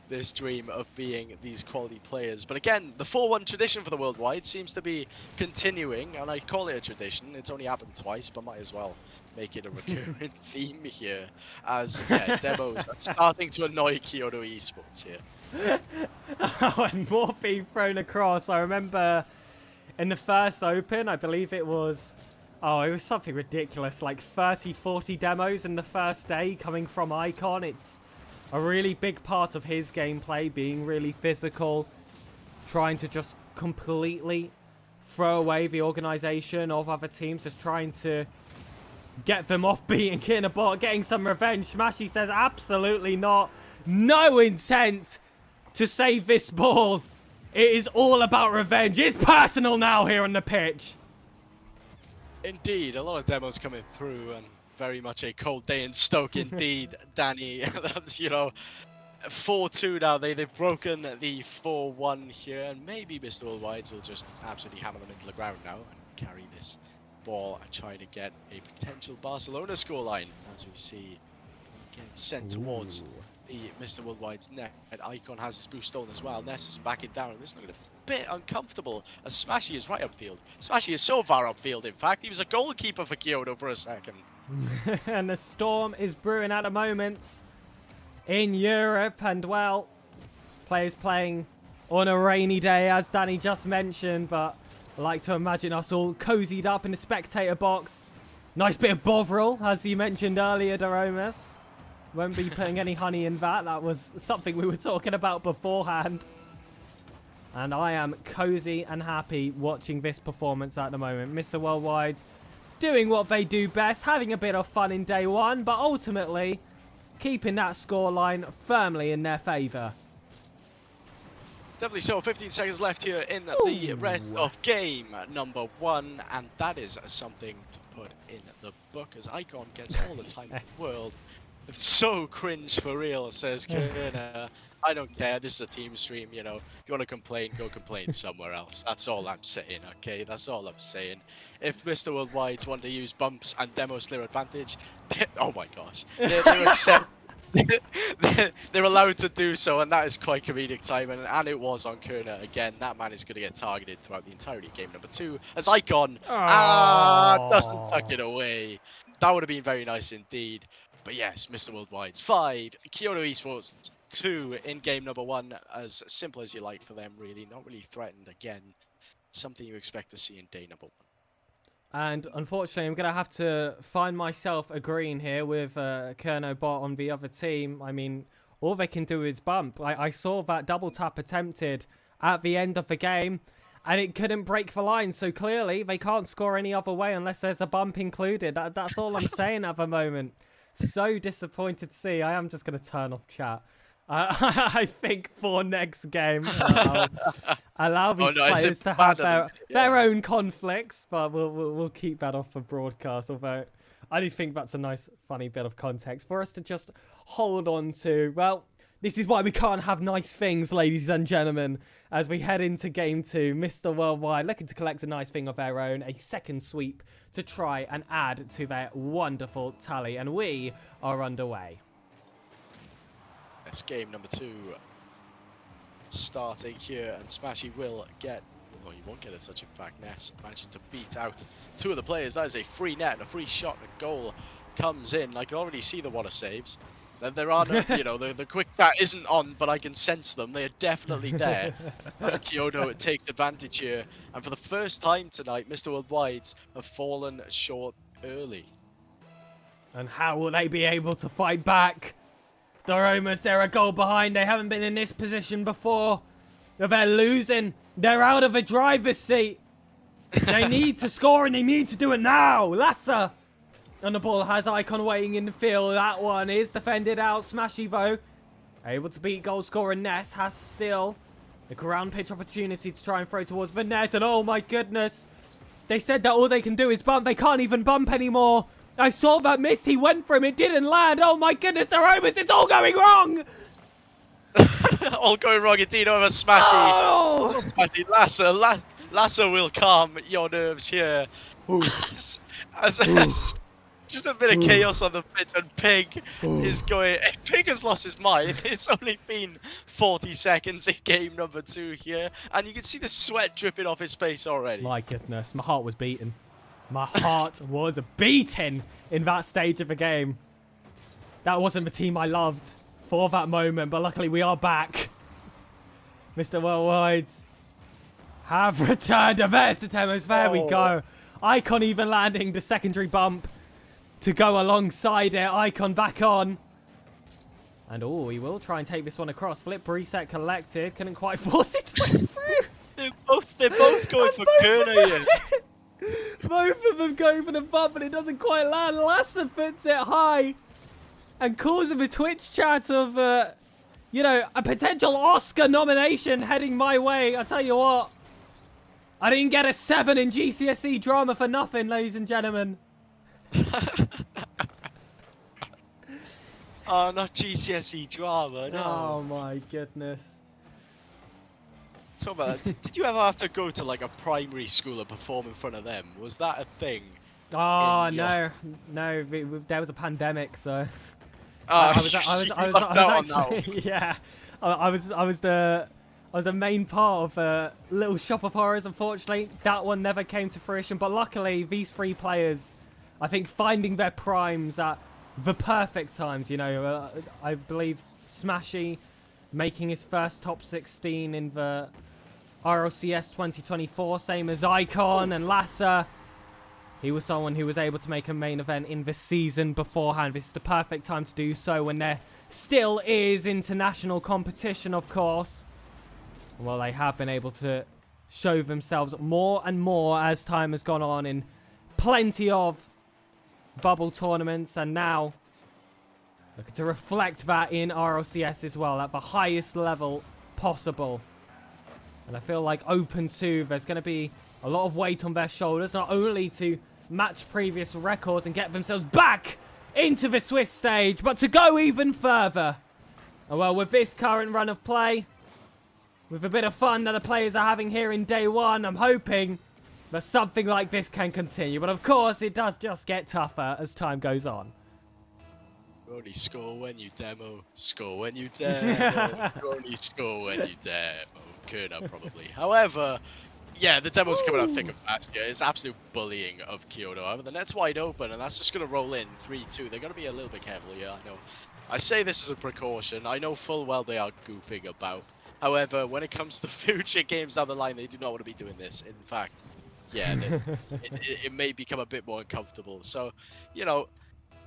this dream of being these quality players. But again, the 4-1 tradition for the Worldwide seems to be continuing, and I call it a tradition. It's only happened twice, but might as well make it a recurring theme here, as demos are starting to annoy Kyoto Esports here. Oh, and more being thrown across. I remember in the first open, I believe it was, it was something ridiculous, like 30, 40 demos in the first day coming from Icon. It's a really big part of his gameplay, being really physical, trying to just completely throw away the organization of other teams, just trying to get them off beating Kinabot, getting some revenge. Smashy says absolutely not. No intent to save this ball. It is all about revenge. It's personal now here on the pitch. Indeed, a lot of demos coming through, and very much a cold day in Stoke indeed, Danny. That's, 4-2 now. They've broken the 4-1 here, and maybe Mr. Worldwides will just absolutely hammer them into the ground now and carry this ball and try to get a potential Barcelona scoreline, as we see get sent towards the Mr. Worldwide's net. And Icon has his boost stolen as well. Ness is backing down, and this is looking a bit uncomfortable as Smashy is right upfield. Smashy is so far upfield, in fact. He was a goalkeeper for Kyoto for a second. And the storm is brewing at the moment in Europe, and well, players playing on a rainy day, as Danny just mentioned, but I like to imagine us all cozied up in the spectator box. Nice bit of Bovril, as you mentioned earlier, Daromus. Won't be putting any honey in that. That was something we were talking about beforehand. And I am cozy and happy watching this performance at the moment. Mr. Worldwide doing what they do best, having a bit of fun in day one, but ultimately keeping that scoreline firmly in their favour. Definitely so. 15 seconds left here in the rest of game number 1, and that is something to put in the book, as Icon gets all the time in the world. It's so cringe for real, says Kerner. I don't care, this is a team stream, If you want to complain, go complain somewhere else. That's all I'm saying, okay? That's all I'm saying. If Mr. Worldwides want to use bumps and demo Slayer advantage, oh my gosh. They're allowed to do so, and that is quite comedic timing, and it was on Kerner again. That man is going to get targeted throughout the entirety of game number 2 as Icon doesn't tuck it away. That would have been very nice indeed. But yes, Mr. Worldwide's 5, Kyoto Esports 2 in game number 1. As simple as you like for them, really. Not really threatened again. Something you expect to see in day number 1. And unfortunately, I'm going to have to find myself agreeing here with Kerno Bot on the other team. I mean, all they can do is bump. I saw that double tap attempted at the end of the game, and it couldn't break the line. So clearly, they can't score any other way unless there's a bump included. That's all I'm saying at the moment. So disappointed to see. I am just going to turn off chat. I think for next game, allow these players to have their own conflicts, but we'll keep that off the broadcast. Although I do think that's a nice, funny bit of context for us to just hold on to. Well, this is why we can't have nice things, ladies and gentlemen, as we head into game 2. Mr. Worldwide looking to collect a nice thing of their own, a second sweep to try and add to their wonderful tally, and we are underway. That's game number 2 starting here, and Smashy will get, well, he won't get a touch. In fact, Ness managing to beat out 2 of the players. That is a free net and a free shot, and a goal comes in. I can already see the water saves. There are no, the quick chat isn't on, but I can sense them. They are definitely there. As Kyoto takes advantage here, and for the first time tonight, Mr. Worldwides have fallen short early. And how will they be able to fight back? They're almost a goal behind. They haven't been in this position before. They're losing. They're out of the driver's seat. They need to score, and they need to do it now. Lassa. And the ball has Icon waiting in the field. That one is defended out. Smashy, though, able to beat goal scorer Ness. Has still a ground pitch opportunity to try and throw towards the net. And oh my goodness. They said that all they can do is bump. They can't even bump anymore. I saw that miss. He went for him. It didn't land. Oh my goodness, they're almost. It's all going wrong. All going wrong indeed over Smashy. Oh! Smashy, Lassa will calm your nerves here. As just a bit of chaos on the pitch, and Pig is going. Pig has lost his mind. It's only been 40 seconds in game number 2 here, and you can see the sweat dripping off his face already. My goodness, my heart was beating. My heart was beating in that stage of the game. That wasn't the team I loved for that moment, but luckily we are back. Mr. Worldwide have returned. Averts Temos. There we go. Icon even landing the secondary bump to go alongside it. Icon back on. And oh, he will try and take this one across. Flip reset collected. Couldn't quite force it through. They're both going for Kerner here. Both of them going for the bump, but it doesn't quite land. Lassa puts it high and calls him a Twitch chat of you know, a potential Oscar nomination heading my way. I tell you what, I didn't get a 7 in GCSE drama for nothing, ladies and gentlemen. Oh, not GCSE drama, no. Oh my goodness. Talk about that. Did you ever have to go to like a primary school and perform in front of them? Was that a thing? Oh your... no, there was a pandemic, so. Oh, I was actually, yeah. I was the main part of Little Shop of Horrors. Unfortunately, that one never came to fruition. But luckily, these 3 players, I think, finding their primes at the perfect times. You know, I believe Smashy making his first top 16 in the RLCS 2024, same as Icon and Lassa. He was someone who was able to make a main event in the season beforehand. This is the perfect time to do so when there still is international competition, of course. Well, they have been able to show themselves more and more as time has gone on in plenty of bubble tournaments. And now, looking to reflect that in RLCS as well, at the highest level possible. And I feel like Open 2, there's going to be a lot of weight on their shoulders, not only to match previous records and get themselves back into the Swiss stage, but to go even further. And well, with this current run of play, with a bit of fun that the players are having here in day 1, I'm hoping that something like this can continue. But of course, it does just get tougher as time goes on. You only score when you demo, score when you demo, you only score when you demo. Kerner, probably. However, yeah, the demos are coming out thick and fast here. It's absolute bullying of Kyoto. However, the net's wide open, and that's just going to roll in 3-2. They're going to be a little bit careful here, I know. I say this as a precaution. I know full well they are goofing about. However, when it comes to future games down the line, they do not want to be doing this. In fact, yeah, it may become a bit more uncomfortable. So, you know,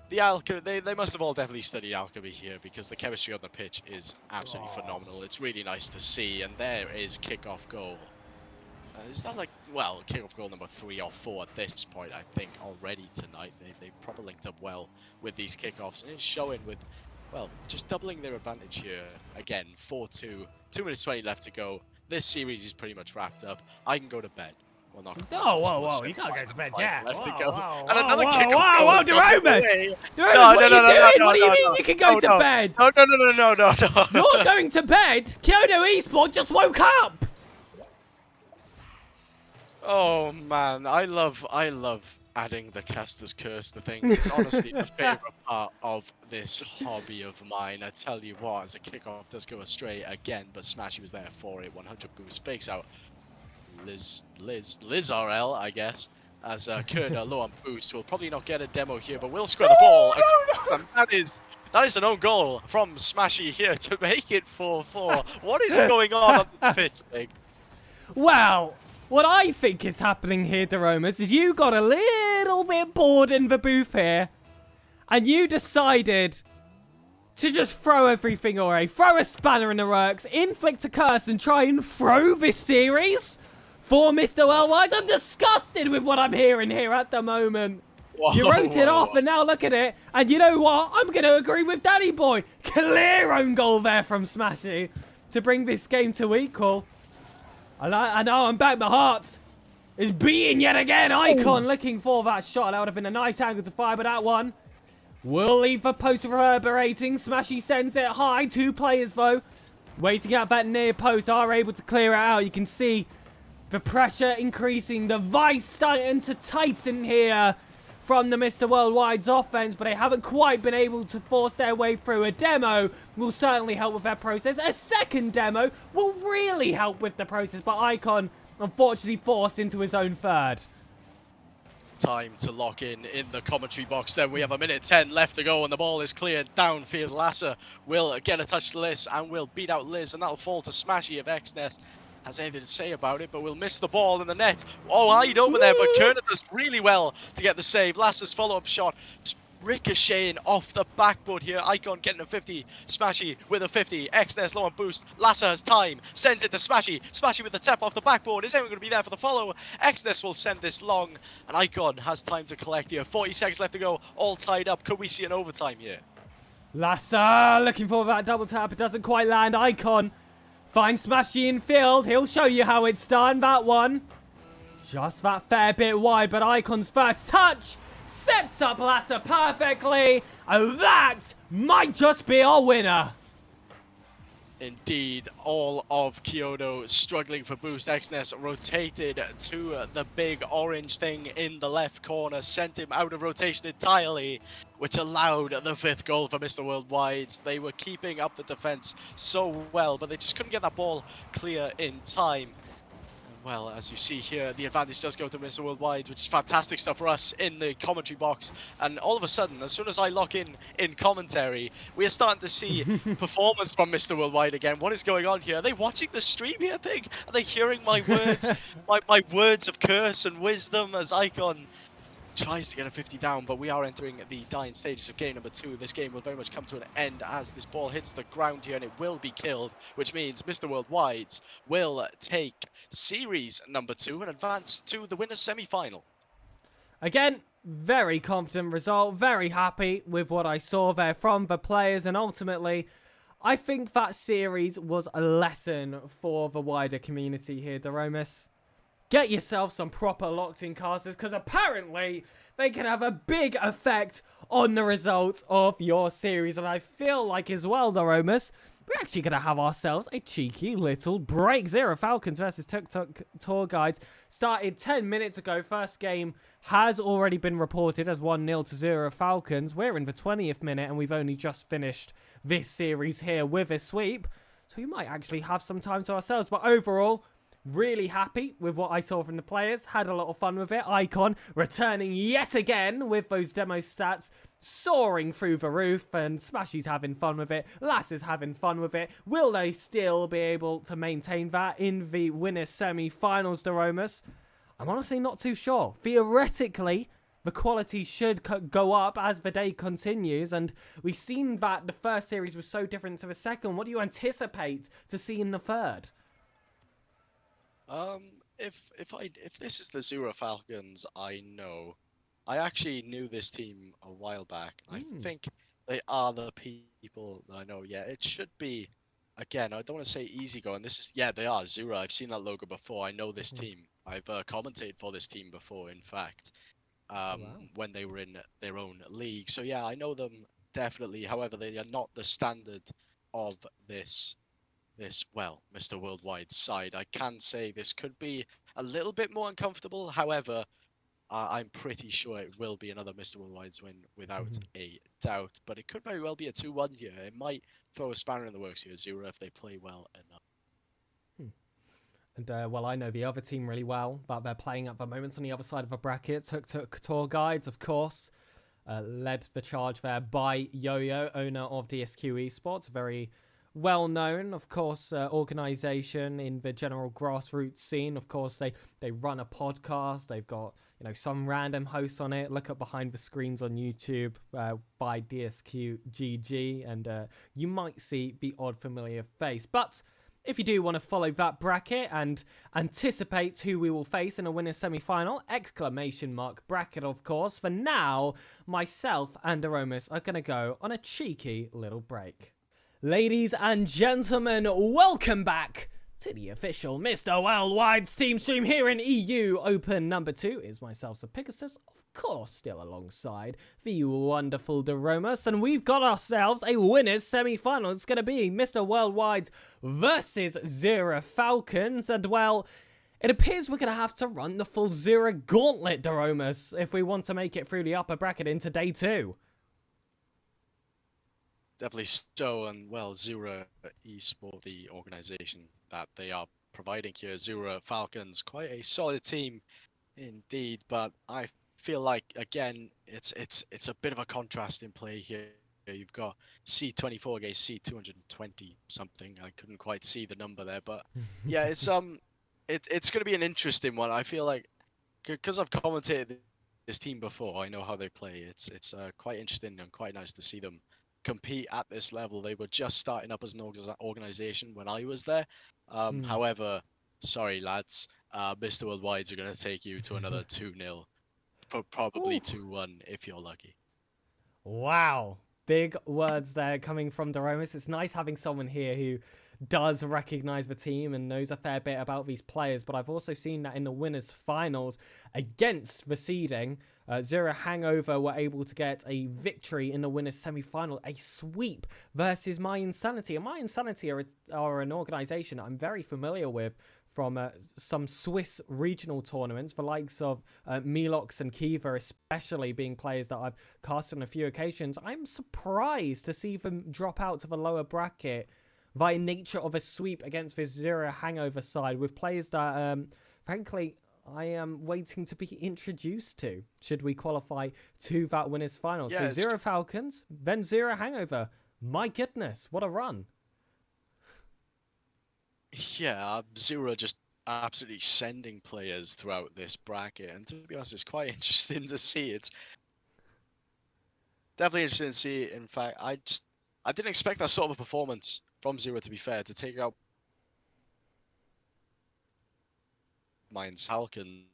they must have all definitely studied alchemy here, because the chemistry on the pitch is absolutely phenomenal. It's really nice to see, and there is kickoff goal. Is that like, well, kickoff goal number 3 or 4 at this point, I think, already tonight. They've probably linked up well with these kickoffs, and it's showing with, well, just doubling their advantage here. Again, 4-2, 2 minutes 20 left to go. This series is pretty much wrapped up. I can go to bed. Well, not oh, whoa, you can't go to bed yet. Left to go. And another kickoff goal. Whoa, Duromus! What do you mean you can go to bed? No. You're going to bed? Kyoto Esport just woke up! Oh man, I love adding the caster's curse to things. It's honestly the favorite part of this hobby of mine. I tell you what, as a kickoff does go astray again, but Smashy was there for it. 100 boost, fakes out Liz RL, I guess, as Kerner low on boost. Will probably not get a demo here, but will square the ball across, and that is an own goal from Smashy here to make it 4-4. What is going on this pitch, Big? Well, what I think is happening here, Daromas, is you got a little bit bored in the booth here, and you decided to just throw everything away, throw a spanner in the works, inflict a curse, and try and throw this series for Mr. Worldwide. I'm disgusted with what I'm hearing here at the moment. You wrote it off, and now look at it. And you know what? I'm going to agree with Danny Boy. Clear own goal there from Smashy to bring this game to equal. I know I'm back. My heart is beating yet again. Icon looking for that shot. That would have been a nice angle to fire, but that one will leave the post reverberating. Smashy sends it high. 2 players, though, waiting at that near post, are able to clear it out. You can see the pressure increasing. The vice starting to tighten here from the Mr. Worldwide's offense, but they haven't quite been able to force their way through. A demo will certainly help with that process. A second demo will really help with the process, but Icon unfortunately forced into his own third. Time to lock in the commentary box. Then we have 1:10 left to go, and the ball is cleared downfield. Lassa will get a touch to Liz and will beat out Liz, and that'll fall to Smashy if Xness has anything to say about it, but we'll miss the ball in the net. Oh, wide over there, but Kerner does really well to get the save. Lassa's follow-up shot just ricocheting off the backboard here. Icon getting a 50. Smashy with a 50. Xness low on boost. Lassa has time. Sends it to Smashy. Smashy with the tap off the backboard. Is anyone going to be there for the follow? Xness will send this long, and Icon has time to collect here. 40 seconds left to go. All tied up. Could we see an overtime here? Lassa looking for that double tap. It doesn't quite land. Icon finds Smashy in field. He'll show you how it's done. That one. Just that fair bit wide, but Icon's first touch sets up Lassa perfectly. And that might just be our winner. Indeed, all of Kyoto struggling for boost. Xness rotated to the big orange thing in the left corner, sent him out of rotation entirely, which allowed the 5th goal for Mr. Worldwide. They were keeping up the defense so well, but they just couldn't get that ball clear in time. Well, as you see here, the advantage does go to Mr. Worldwide, which is fantastic stuff for us in the commentary box. And all of a sudden, as soon as I lock in commentary, we are starting to see performance from Mr. Worldwide again. What is going on here? Are they watching the stream here, Pig? Are they hearing my words, my words of curse and wisdom as Icon tries to get a 50 down, but we are entering the dying stages of game number 2. This game will very much come to an end as this ball hits the ground here and it will be killed, which means Mr. Worldwide will take series number 2 and advance to the winner's semi-final. Again, very confident result. Very happy with what I saw there from the players. And ultimately, I think that series was a lesson for the wider community here, Daromis. Get yourself some proper locked-in casters, because apparently they can have a big effect on the results of your series. And I feel like as well, Daromis, we're actually going to have ourselves a cheeky little break. Zero Falcons versus Tuk Tuk Tour Guides started 10 minutes ago. First game has already been reported as 1-0 to Zero Falcons. We're in the 20th minute and we've only just finished this series here with a sweep. So we might actually have some time to ourselves. But overall, really happy with what I saw from the players. Had a lot of fun with it. Icon returning yet again with those demo stats, soaring through the roof, and Smashy's having fun with it. Lass is having fun with it. Will they still be able to maintain that in the winners semi-finals, Daromis? I'm honestly not too sure. Theoretically, the quality should go up as the day continues, and we've seen that the first series was so different to the second. What do you anticipate to see in the third? If this is the Zero Falcons, I actually knew this team a while back. I think they are the people that I know. Yeah, it should be. Again, I don't want to say easygoing. They are Zero. I've seen that logo before. I know this team. I've commentated for this team before, in fact, Wow. when they were in their own league. So yeah, I know them definitely. However, they are not the standard of well, Mr. Worldwide side. I can say this could be a little bit more uncomfortable. However, I'm pretty sure it will be another Mr. Worldwide's win without a doubt. But it could very well be a 2-1 here. It might throw a spanner in the works here, Zero, if they play well enough. And, well, I know the other team really well, but they're playing at the moment on the other side of the bracket. Tuk Tuk Tour Guides, of course, led the charge there by Yo-Yo, owner of DSQ Esports, very well-known, of course, organization in the general grassroots scene. Of course, they run a podcast. They've got, some random hosts on it. Look up behind the screens on YouTube by DSQ GG, and you might see the odd familiar face. But if you do want to follow that bracket and anticipate who we will face in a winner's semi-final, ! Bracket, of course. For now, myself and Aromas are going to go on a cheeky little break. Ladies and gentlemen, welcome back to the official Mr. Worldwide Steam stream here in EU Open number 2. Is myself, SirPigasus, of course, still alongside the wonderful Daromas, and we've got ourselves a winners semi-final. It's going to be Mr. Worldwide versus Zero Falcons, and well, it appears we're going to have to run the full Zero gauntlet, Daromas, if we want to make it through the upper bracket into day 2. Definitely so, and well, Zero Esports, the organization that they are providing here, Zero Falcons, quite a solid team indeed, but I feel like, again, it's a bit of a contrast in play here. You've got C24 against C220 something. I couldn't quite see the number there, but yeah, it's going to be an interesting one. I feel like, because I've commentated this team before, I know how they play. It's quite interesting and quite nice to see them compete at this level. They were just starting up as an organization when I was there. However, sorry lads, Mr. Worldwides are going to take you to another 2-0, probably 2-1 if you're lucky. Wow. Big words there coming from Doromis. It's nice having someone here who does recognize the team and knows a fair bit about these players, but I've also seen that in the winners finals against the seeding, Zero Hangover were able to get a victory in the winners semi-final, a sweep versus My Insanity. And My Insanity are an organization I'm very familiar with from some Swiss regional tournaments, the likes of Milox and Kiva especially being players that I've cast on a few occasions. I'm surprised to see them drop out to the lower bracket by nature of a sweep against this Zero Hangover side with players that, frankly, I am waiting to be introduced to should we qualify to that winners final. Yeah, so Zero Falcons, then Zero Hangover. My goodness, what a run. Yeah, Zero just absolutely sending players throughout this bracket, and to be honest, it's quite interesting to see. It's definitely interesting to see. In fact, I didn't expect that sort of a performance from Zero, to be fair, to take out Mines Falcons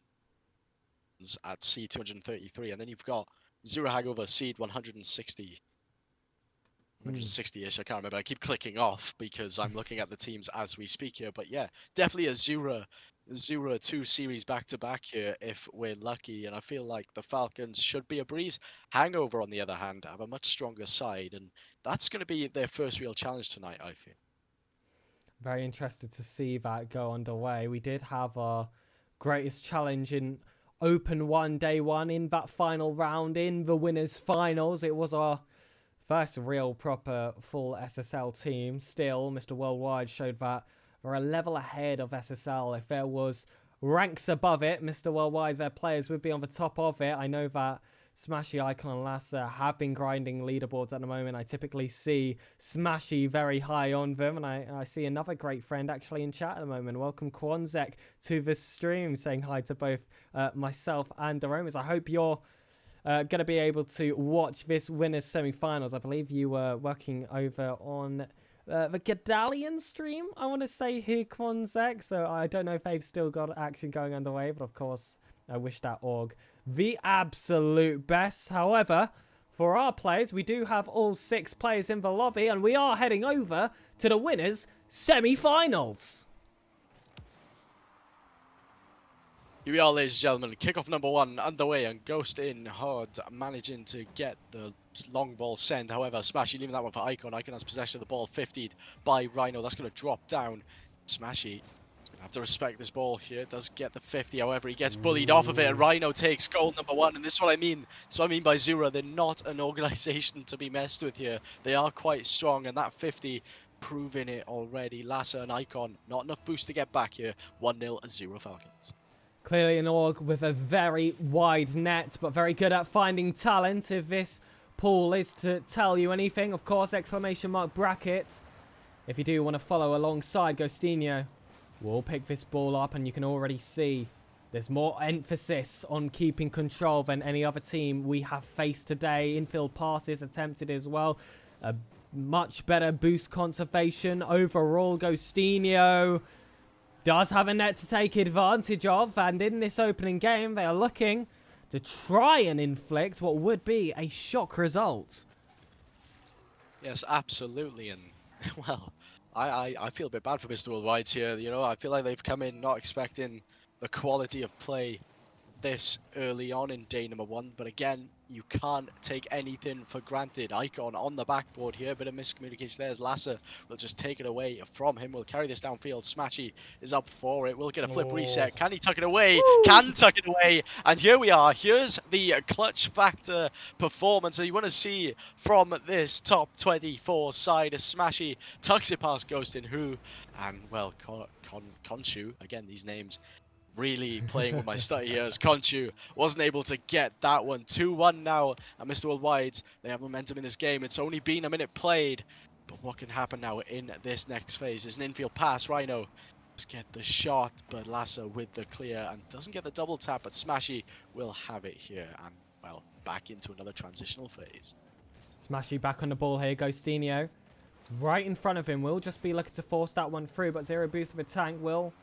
at C233, and then you've got Zero Hangover seed 160. 160-ish, I can't remember. I keep clicking off because I'm looking at the teams as we speak here. But yeah, definitely a Zero 2 series back-to-back here if we're lucky. And I feel like the Falcons should be a breeze. Hangover, on the other hand, have a much stronger side. And that's going to be their first real challenge tonight, I feel. Very interested to see that go underway. We did have our greatest challenge in Open 1, Day 1, in that final round, in the winners' finals. It was our first real proper full SSL team. Still, Mr. Worldwide showed that we're a level ahead of SSL. If there was ranks above it, Mr. Worldwide, their players would be on the top of it. I know that Smashy, Icon, and Lassa have been grinding leaderboards at the moment. I typically see Smashy very high on them, and I see another great friend actually in chat at the moment. Welcome Quanzek to the stream, saying hi to both myself and Aromas. I hope you're going to be able to watch this winners semi-finals. I believe you were working over on the Gadalian stream, I want to say here, Quanzek. So I don't know if they've still got action going underway, but of course, I wish that org the absolute best. However, for our players, we do have all 6 players in the lobby, and we are heading over to the winners semi-finals. Here we are, ladies and gentlemen. Kickoff number 1 underway, and Ghost in hard, managing to get the long ball sent. However, Smashy leaving that one for Icon. Icon has possession of the ball, 50'd by Rhino. That's going to drop down. Smashy have to respect this ball here. Does get the 50, however, he gets bullied off of it, and Rhino takes goal number 1. And this is what I mean. This is what I mean by Zero. They're not an organization to be messed with here. They are quite strong, and that 50 proving it already. Lassa and Icon, not enough boost to get back here. 1-0 and Zero Falcons. Clearly an org with a very wide net, but very good at finding talent. If this pool is to tell you anything, of course, exclamation mark bracket. If you do want to follow alongside Ghostinho, we'll pick this ball up, and you can already see there's more emphasis on keeping control than any other team we have faced today. Infield passes attempted as well. A much better boost conservation overall. Ghostinho does have a net to take advantage of, and in this opening game, they are looking to try and inflict what would be a shock result. Yes, absolutely, and well, I feel a bit bad for Mr. Worldwide here. You know, I feel like they've come in not expecting the quality of play this early on in day number 1, but again, you can't take anything for granted. Icon on the backboard here, bit of miscommunication there as Lassa will just take it away from him. We'll carry this downfield. Smashy is up for it. We'll get a flip reset. Can he tuck it away? Woo! Can tuck it away. And here we are. Here's the clutch factor performance that you want to see from this top 24 side as Smashy tucks it past Ghost in Who and, well, Conchu. Again, these names really playing with my study here as Conchu wasn't able to get that one. 2-1 now, and Mr. Worldwide, they have momentum in this game. It's only been a minute played, but what can happen now in this next phase is an infield pass. Rhino does get the shot, but Lassa with the clear and doesn't get the double tap, but Smashy will have it here, and, well, back into another transitional phase. Smashy back on the ball here. Ghostinho right in front of him. Will just be looking to force that one through, but Zero boost of a tank will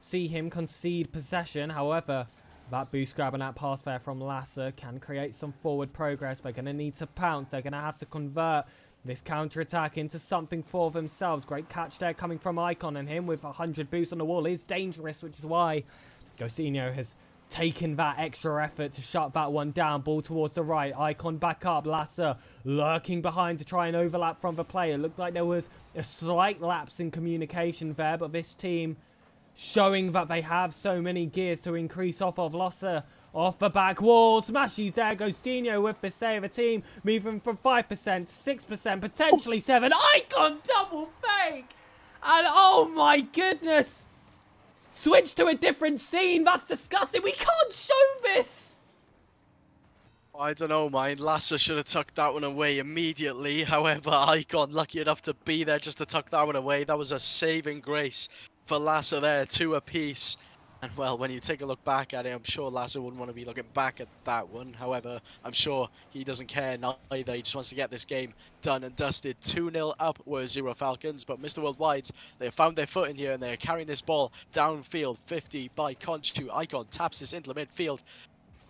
see him concede possession. However, That boost grab and that pass there from Lasser can create some forward progress. They're going to need to pounce. They're going to have to convert this counter-attack into something for themselves. Great catch there coming from Icon, and him with 100 boost on the wall is dangerous, which is why Ghostinho has taken that extra effort to shut that one down. Ball towards the right. Icon back up. Lasser lurking behind to try and overlap from the player. Looked like there was a slight lapse in communication there, but this team showing that they have so many gears to increase off of. Lasser off the back wall. Smashies there. Ghostinho with the save. A team moving from 5% to 6%, potentially 7%. Icon double fake! And oh my goodness! Switch to a different scene. That's disgusting. We can't show this. I don't know, man. Lasser should have tucked that one away immediately. However, Icon lucky enough to be there just to tuck that one away. That was a saving grace for Lasser there, 2 apiece. And well, when you take a look back at it, I'm sure Lasser wouldn't want to be looking back at that one. However, I'm sure he doesn't care neither. He just wants to get this game done and dusted. 2-0 up were Zero Falcons, but Mr. Worldwide's, they have found their foot in here and they're carrying this ball downfield. 50 by Conchu. Icon taps this into the midfield.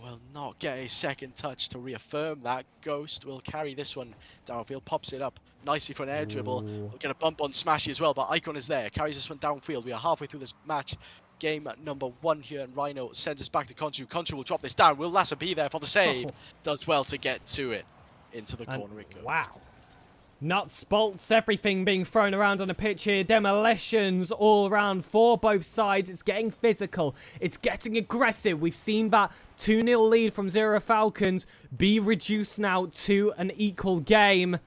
Will not get a second touch to reaffirm that. Ghost will carry this one downfield, pops it up nicely for an air dribble. We'll get a bump on Smashy as well, but Icon is there, carries this one downfield. We are halfway through this match. Game number 1 here, and Rhino sends us back to Conchu. Conchu will drop this down. Will Lasser be there for the save? Does well to get to it. Into the corner it goes. Wow. Nuts, bolts, everything being thrown around on the pitch here. Demolitions all around for both sides. It's getting physical. It's getting aggressive. We've seen that 2-0 lead from Zero Falcons be reduced now to an equal game.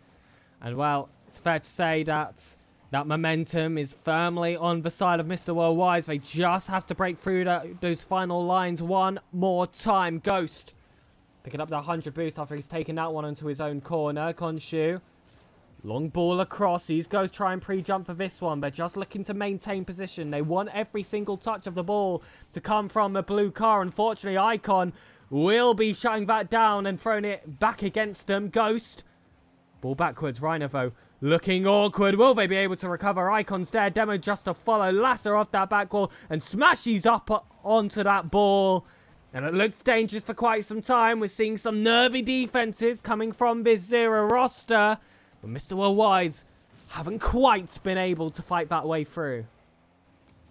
And well, it's fair to say that that momentum is firmly on the side of Mr. Worldwide. They just have to break through those final lines one more time. Ghost picking up the 100 boost after he's taken that one into his own corner. Khonshu. Long ball across. These guys try and pre-jump for this one. They're just looking to maintain position. They want every single touch of the ball to come from a blue car. Unfortunately, Icon will be shutting that down and throwing it back against them. Ghost. Ball backwards. Rhino, though, looking awkward. Will they be able to recover? Icon's there. Demo just to follow. Lasser off that back wall and smashes up onto that ball. And it looks dangerous for quite some time. We're seeing some nervy defenses coming from this Zero roster. But Mr. Worldwide's haven't quite been able to fight that way through.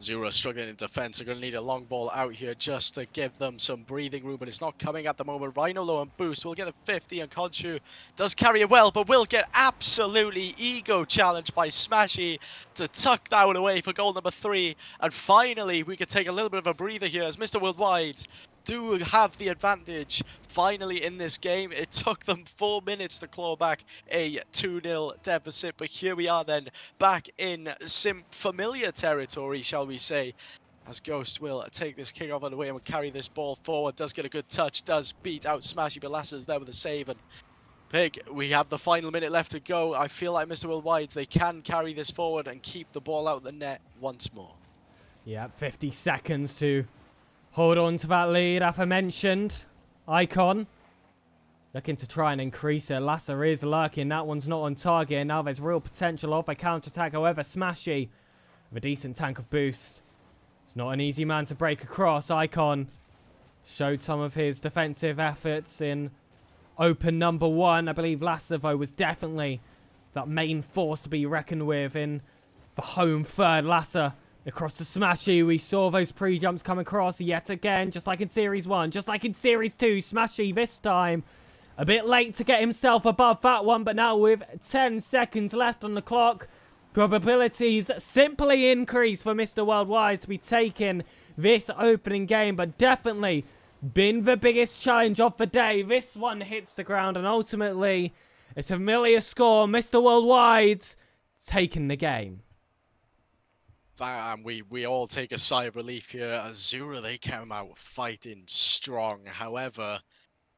Zero struggling in defense. They're going to need a long ball out here just to give them some breathing room, but it's not coming at the moment. Rhino low on boost. We'll get a 50, and Khonshu does carry it well, but will get absolutely ego challenged by Smashy to tuck that one away for goal number 3. And finally, we could take a little bit of a breather here as Mr. Worldwide do have the advantage finally in this game. It took them 4 minutes to claw back a 2-0 deficit, but here we are then back in familiar territory, shall we say, as Ghost will take this kick off on the way and will carry this ball forward. Does get a good touch, does beat out Smashy, but Lasser's there with a save. And Pig, we have the final minute left to go. I feel like Mr. Worldwide, they can carry this forward and keep the ball out of the net once more. Yeah, 50 seconds to hold on to that lead, aforementioned. Icon looking to try and increase it. Lasser is lurking. That one's not on target. And now there's real potential of a counter-attack. However, Smashy with a decent tank of boost. It's not an easy man to break across. Icon showed some of his defensive efforts in open number 1. I believe Lasser, though, was definitely that main force to be reckoned with in the home third. Lasser across to Smashy. We saw those pre-jumps come across yet again, just like in Series 1, just like in Series 2. Smashy this time a bit late to get himself above that one, but now with 10 seconds left on the clock, probabilities simply increase for Mr. Worldwide to be taking this opening game, but definitely been the biggest challenge of the day. This one hits the ground, and ultimately, it's a familiar score. Mr. Worldwide taking the game. We all take a sigh of relief here. Azura, they came out fighting strong. However,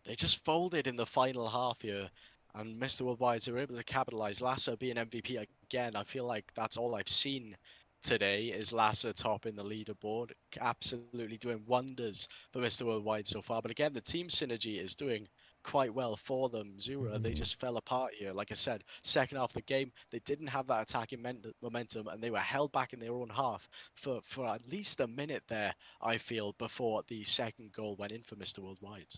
they just folded in the final half here. And Mr. Worldwide were able to capitalize. Lasser being MVP again. I feel like that's all I've seen today is Lasser top in the leaderboard. Absolutely doing wonders for Mr. Worldwide so far. But again, the team synergy is doing quite well for them. Zura, they just fell apart here. Like I said, second half of the game, they didn't have that attacking momentum, and they were held back in their own half for at least a minute there, I feel, before the second goal went in for Mr. Worldwide.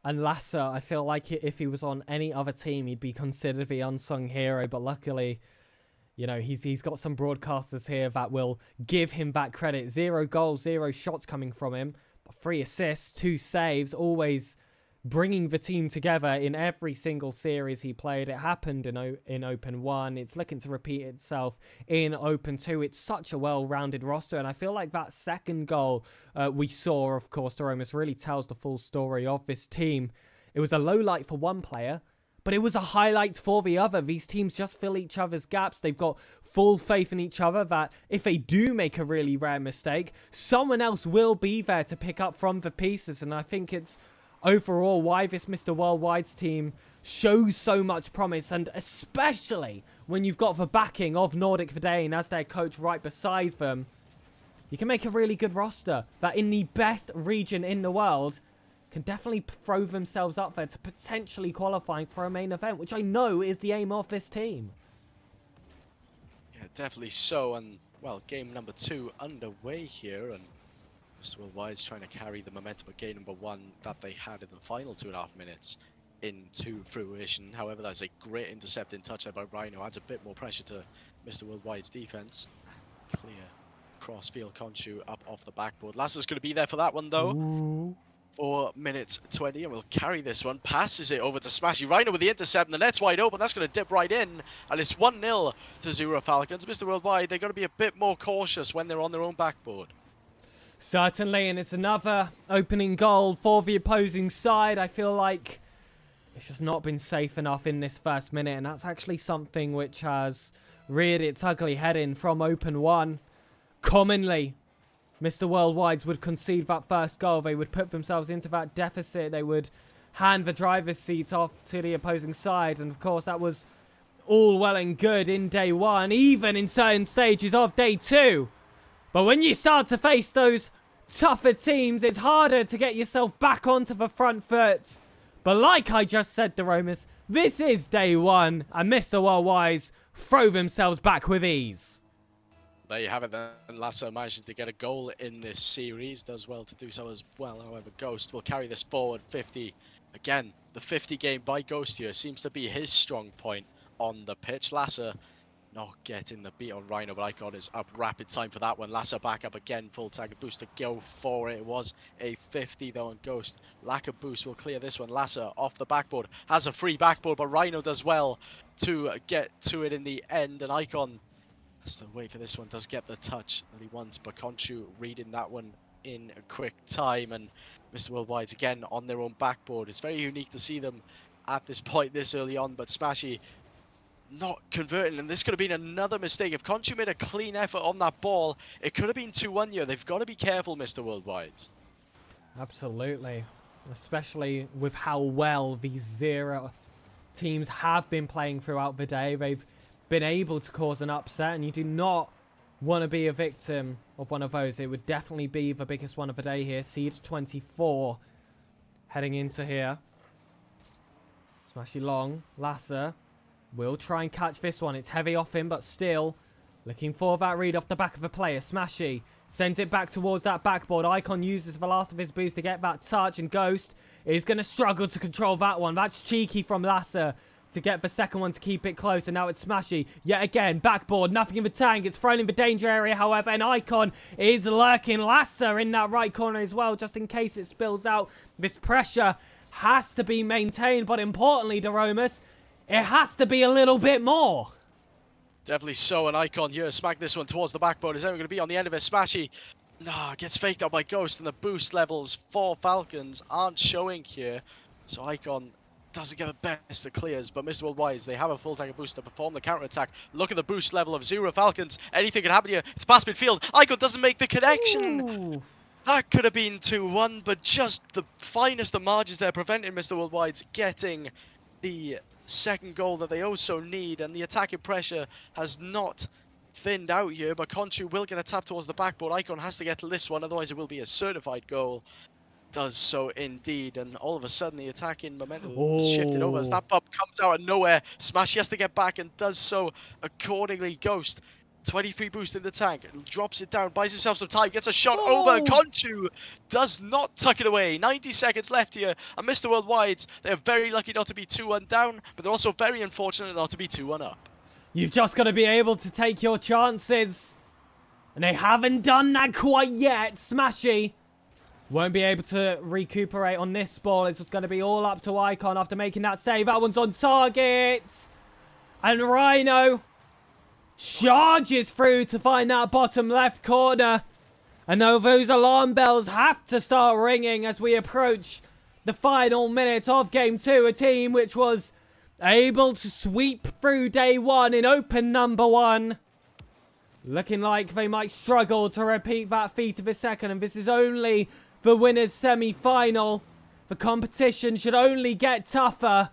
And Lasser, I feel like if he was on any other team, he'd be considered the unsung hero. But luckily, you know, he's got some broadcasters here that will give him that credit. 0 goals, 0 shots coming from him, but 3 assists, 2 saves, always bringing the team together in every single series he played. It happened in Open 1. It's looking to repeat itself in Open 2. It's such a well-rounded roster, and I feel like that second goal we saw, of course, Doromus, really tells the full story of this team. It was a low light for one player, but it was a highlight for the other. These teams just fill each other's gaps. They've got full faith in each other that if they do make a really rare mistake, someone else will be there to pick up from the pieces, and I think it's overall why this Mr. Worldwide's team shows so much promise, and especially when you've got the backing of Nordic Verdane as their coach right beside them, you can make a really good roster that in the best region in the world can definitely throw themselves up there to potentially qualifying for a main event, which I know is the aim of this team. Yeah, definitely so, and well, game number 2 underway here, and Mr. Worldwide's trying to carry the momentum of game number 1 that they had in the final 2.5 minutes into fruition. However, that's a great intercepting touch there by Rhino. Adds a bit more pressure to Mr. Worldwide's defense. Clear cross-field Khonshu up off the backboard. Lasser's going to be there for that one, though. Ooh. 4 minutes 20, and we'll carry this one. Passes it over to Smashy. Rhino with the intercept, and the net's wide open. That's going to dip right in, and it's 1-0 to Zura Falcons. Mr. Worldwide, they're going to be a bit more cautious when they're on their own backboard. Certainly, and it's another opening goal for the opposing side. I feel like it's just not been safe enough in this first minute, and that's actually something which has reared its ugly head in from Open 1. Commonly, Mr. Worldwides would concede that first goal. They would put themselves into that deficit. They would hand the driver's seat off to the opposing side, and of course that was all well and good in day 1, even in certain stages of day 2. But when you start to face those tougher teams, it's harder to get yourself back onto the front foot. But like I just said, Doromus, this is day 1, and Mr. Worldwide throw themselves back with ease. There you have it then. Lasser managing to get a goal in this series. Does well to do so as well. However, Ghost will carry this forward. 50. Again, the 50 game by Ghost here seems to be his strong point on the pitch. Lasser not getting the beat on Rhino, but Icon is up rapid time for that one. Lasser back up again, full tag of boost to go for it. It was a 50 though on Ghost. Lack of boost will clear this one. Lasser off the backboard, has a free backboard, but Rhino does well to get to it in the end, and Icon has to wait for this one, does get the touch that he wants, but Khonshu reading that one in a quick time, and Mr. Worldwide's again on their own backboard. It's very unique to see them at this point this early on, but Smashy not converting, and this could have been another mistake. If Khonshu made a clean effort on that ball, it could have been 2-1 here. They've got to be careful, Mr. Worldwide. Absolutely. Especially with how well these Zero teams have been playing throughout the day. They've been able to cause an upset, and you do not want to be a victim of one of those. It would definitely be the biggest one of the day here. Seed 24 heading into here. Smashy long. Lasser will try and catch this one. It's heavy off him, but still looking for that read off the back of a player. Smashy sends it back towards that backboard. Icon uses the last of his boost to get that touch, and Ghost is going to struggle to control that one. That's cheeky from Lasser to get the second one to keep it close, and now it's Smashy. Yet again, backboard, nothing in the tank. It's thrown in the danger area, however, and Icon is lurking. Lasser in that right corner as well, just in case it spills out. This pressure has to be maintained, but importantly, Doromus, it has to be a little bit more. Definitely so, an Icon here. Smack this one towards the backboard. Is everyone going to be on the end of it? Smashy, nah, gets faked out by Ghost, and the boost levels for Falcons aren't showing here. So Icon doesn't get the best of clears, but Mr. Worldwide, they have a full tank of boost to perform the counter-attack. Look at the boost level of Zero Falcons. Anything can happen here. It's past midfield. Icon doesn't make the connection. Ooh. That could have been 2-1, but just the finest of margins there preventing Mr. Worldwide getting the second goal that they also need, and the attacking pressure has not thinned out here, but Khonshu will get a tap towards the backboard. Icon has to get to this one, otherwise it will be a certified goal. Does so indeed, and all of a sudden the attacking momentum is shifted over as Oh. that bump comes out of nowhere. Smash has to get back and does so accordingly. Ghost, 23 boost in the tank, drops it down, buys himself some time, gets a shot over. Oh. Conchu does not tuck it away. 90 seconds left here, and Mr. Worldwide, they're very lucky not to be 2-1 down, but they're also very unfortunate not to be 2-1 up. You've just got to be able to take your chances. And they haven't done that quite yet. Smashy won't be able to recuperate on this ball. It's just going to be all up to Icon after making that save. That one's on target. And Rhino charges through to find that bottom left corner. And those alarm bells have to start ringing as we approach the final minute of Game 2. A team which was able to sweep through day one in open number 1. Looking like they might struggle to repeat that feat of a second. And this is only the winners' semi-final. The competition should only get tougher.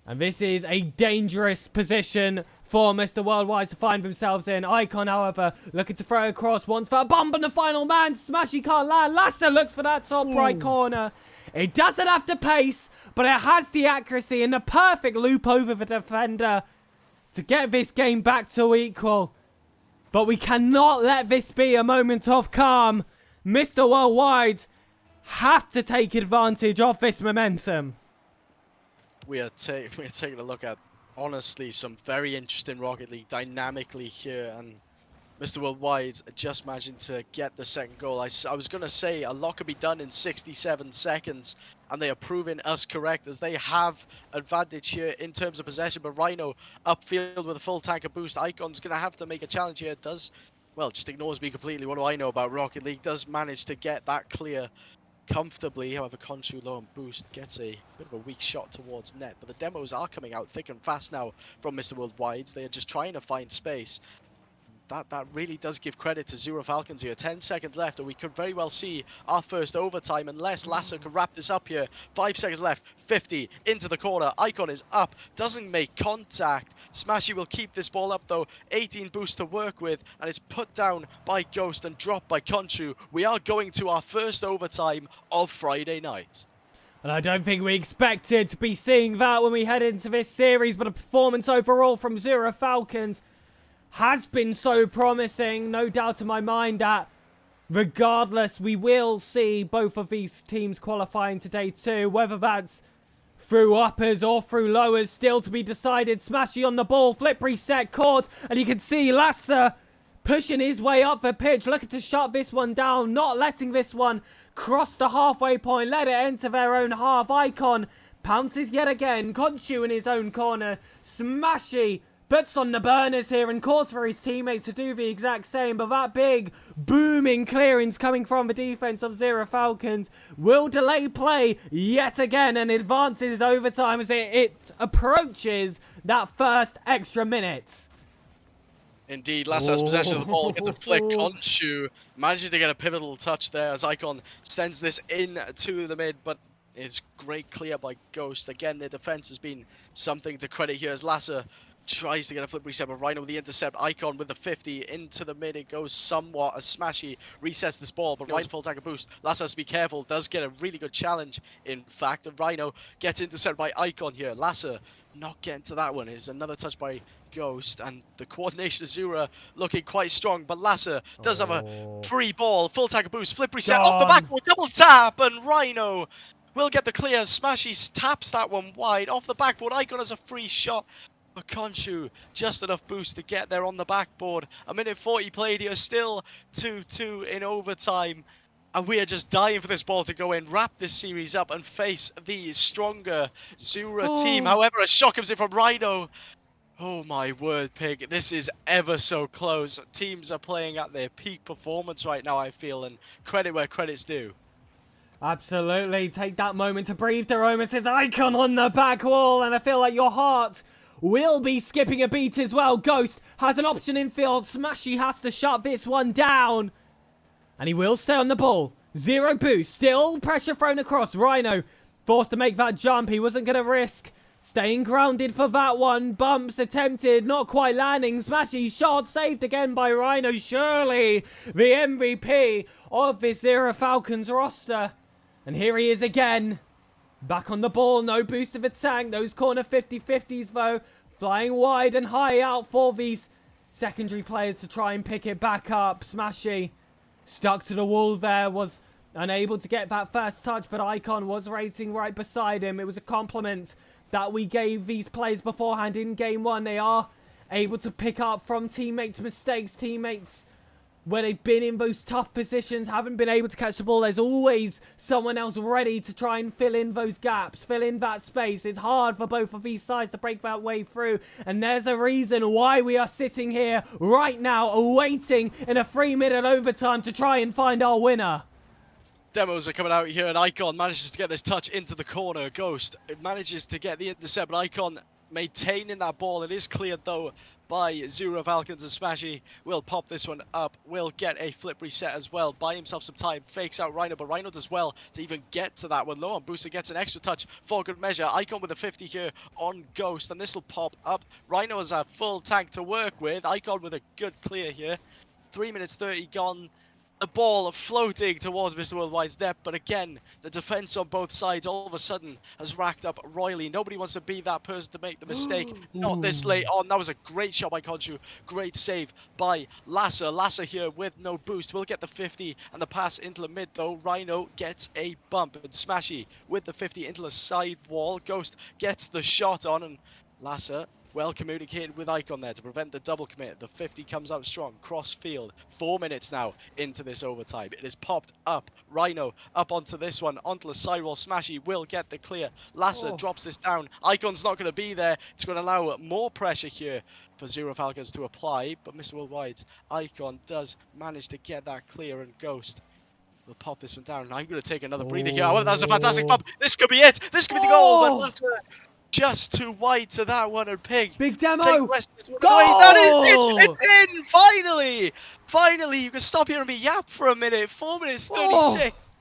And this is a dangerous position for Mr. Worldwide to find themselves in. Icon, however, looking to throw across once for a bomb on the final man. Smashy can't land. Lasser looks for that top right corner. It doesn't have the pace, but it has the accuracy and the perfect loop over the defender to get this game back to equal. But we cannot let this be a moment of calm. Mr. Worldwide have to take advantage of this momentum. We are taking a look at, honestly, some very interesting Rocket League dynamically here, and Mr. Worldwide just managing to get the second goal. I was going to say a lot could be done in 67 seconds, and they are proving us correct as they have advantage here in terms of possession. But Rhino upfield with a full tank of boost. Icon's going to have to make a challenge here. Well, just ignores me completely. What do I know about Rocket League? Does manage to get that clear comfortably. However, Conchu low on boost gets a bit of a weak shot towards net. But the demos are coming out thick and fast now from Mr. Worldwide. They are just trying to find space. That really does give credit to Zero Falcons here. 10 seconds left, and we could very well see our first overtime unless Lasser can wrap this up here. 5 seconds left, 50 into the corner. Icon is up, doesn't make contact. Smashy will keep this ball up though. 18 boosts to work with, and it's put down by Ghost and dropped by Conchu. We are going to our first overtime of Friday night. And I don't think we expected to be seeing that when we head into this series, but a performance overall from Zero Falcons has been so promising. No doubt in my mind that regardless, we will see both of these teams qualifying today too. Whether that's through uppers or through lowers, still to be decided. Smashy on the ball, flip reset, caught, and you can see Lasser pushing his way up the pitch, looking to shut this one down, not letting this one cross the halfway point, let it enter their own half. Icon pounces yet again, Conchu in his own corner. Smashy puts on the burners here and calls for his teammates to do the exact same. But that big booming clearance coming from the defense of Zero Falcons will delay play yet again and advances overtime as it approaches that first extra minute. Indeed, Lasser has possession of the ball, gets a flick. Conchu managing to get a pivotal touch there as Icon sends this in to the mid, but it's great clear by Ghost. Again, their defense has been something to credit here as Lasser tries to get a flip reset, but Rhino with the intercept. Icon with the 50 into the mid. It goes somewhat as Smashy resets this ball, but Rhino full tank of boost. Lasser has to be careful. Does get a really good challenge, in fact. And Rhino gets intercepted by Icon here. Lasser not getting to that one. Is another touch by Ghost, and the coordination of Zura looking quite strong, but Lasser does have a free ball. Full tank of boost. Flip reset off the backboard. Double tap, and Rhino will get the clear. Smashy taps that one wide off the backboard. Icon has a free shot. But Conchu, just enough boost to get there on the backboard. A minute 40 played here, still 2-2 in overtime. And we are just dying for this ball to go in, wrap this series up and face the stronger Zura team. However, a shot comes in from Rhino. Oh my word, Pig. This is ever so close. Teams are playing at their peak performance right now, I feel, and credit where credit's due. Absolutely. Take that moment to breathe, Jerome. It says Icon on the back wall, and I feel like your heart will be skipping a beat as well. Ghost has an option in field. Smashy has to shut this one down. And he will stay on the ball. Zero boost. Still pressure thrown across. Rhino forced to make that jump. He wasn't going to risk Staying grounded for that one. Bumps attempted, not quite landing. Smashy shot saved again by Rhino. Surely the MVP of this Zero Falcons roster. And here he is again. Back on the ball. No boost of attack. Those corner 50-50s though. Flying wide and high out for these secondary players to try and pick it back up. Smashy stuck to the wall there. Was unable to get that first touch. But Icon was racing right beside him. It was a compliment that we gave these players beforehand in game one. They are able to pick up from teammates' mistakes. Teammates, where they've been in those tough positions, haven't been able to catch the ball. There's always someone else ready to try and fill in those gaps, fill in that space. It's hard for both of these sides to break that way through. And there's a reason why we are sitting here right now, awaiting in a 3-minute overtime to try and find our winner. Demos are coming out here, and Icon manages to get this touch into the corner. Ghost manages to get the intercept, but Icon maintaining that ball. It is cleared, though, by Zero Falcons, and Smashy will pop this one up. Will get a flip reset as well. Buy himself some time. Fakes out Rhino, but Rhino does well to even get to that one. Low on Booster gets an extra touch for good measure. Icon with a 50 here on Ghost, and this will pop up. Rhino has a full tank to work with. Icon with a good clear here. 3 minutes 30 gone. The ball floating towards Mr. Worldwide's net, but again, the defense on both sides all of a sudden has racked up royally. Nobody wants to be that person to make the mistake. Not this late on. That was a great shot by Conchu. Great save by Lasser. Lasser here with no boost. Will get the 50 and the pass into the mid, though. Rhino gets a bump, and Smashy with the 50 into the side wall. Ghost gets the shot on, and Lasser well communicated with Icon there to prevent the double commit. The 50 comes out strong. Cross field. 4 minutes now into this overtime. It is popped up. Rhino up onto this one. Onto the sidewall. Smashy will get the clear. Lasser drops this down. Icon's not going to be there. It's going to allow more pressure here for Zero Falcons to apply. But Mr. Worldwide's Icon does manage to get that clear, and Ghost will pop this one down. And I'm going to take another breather here. Oh, that's a fantastic pump. This could be it. This could be the goal. But Lasser just too wide to that one, and Pig. Big Demo. Goal! That is it. It's in. Finally. Finally, you can stop hearing me yap for a minute. 4 minutes 36.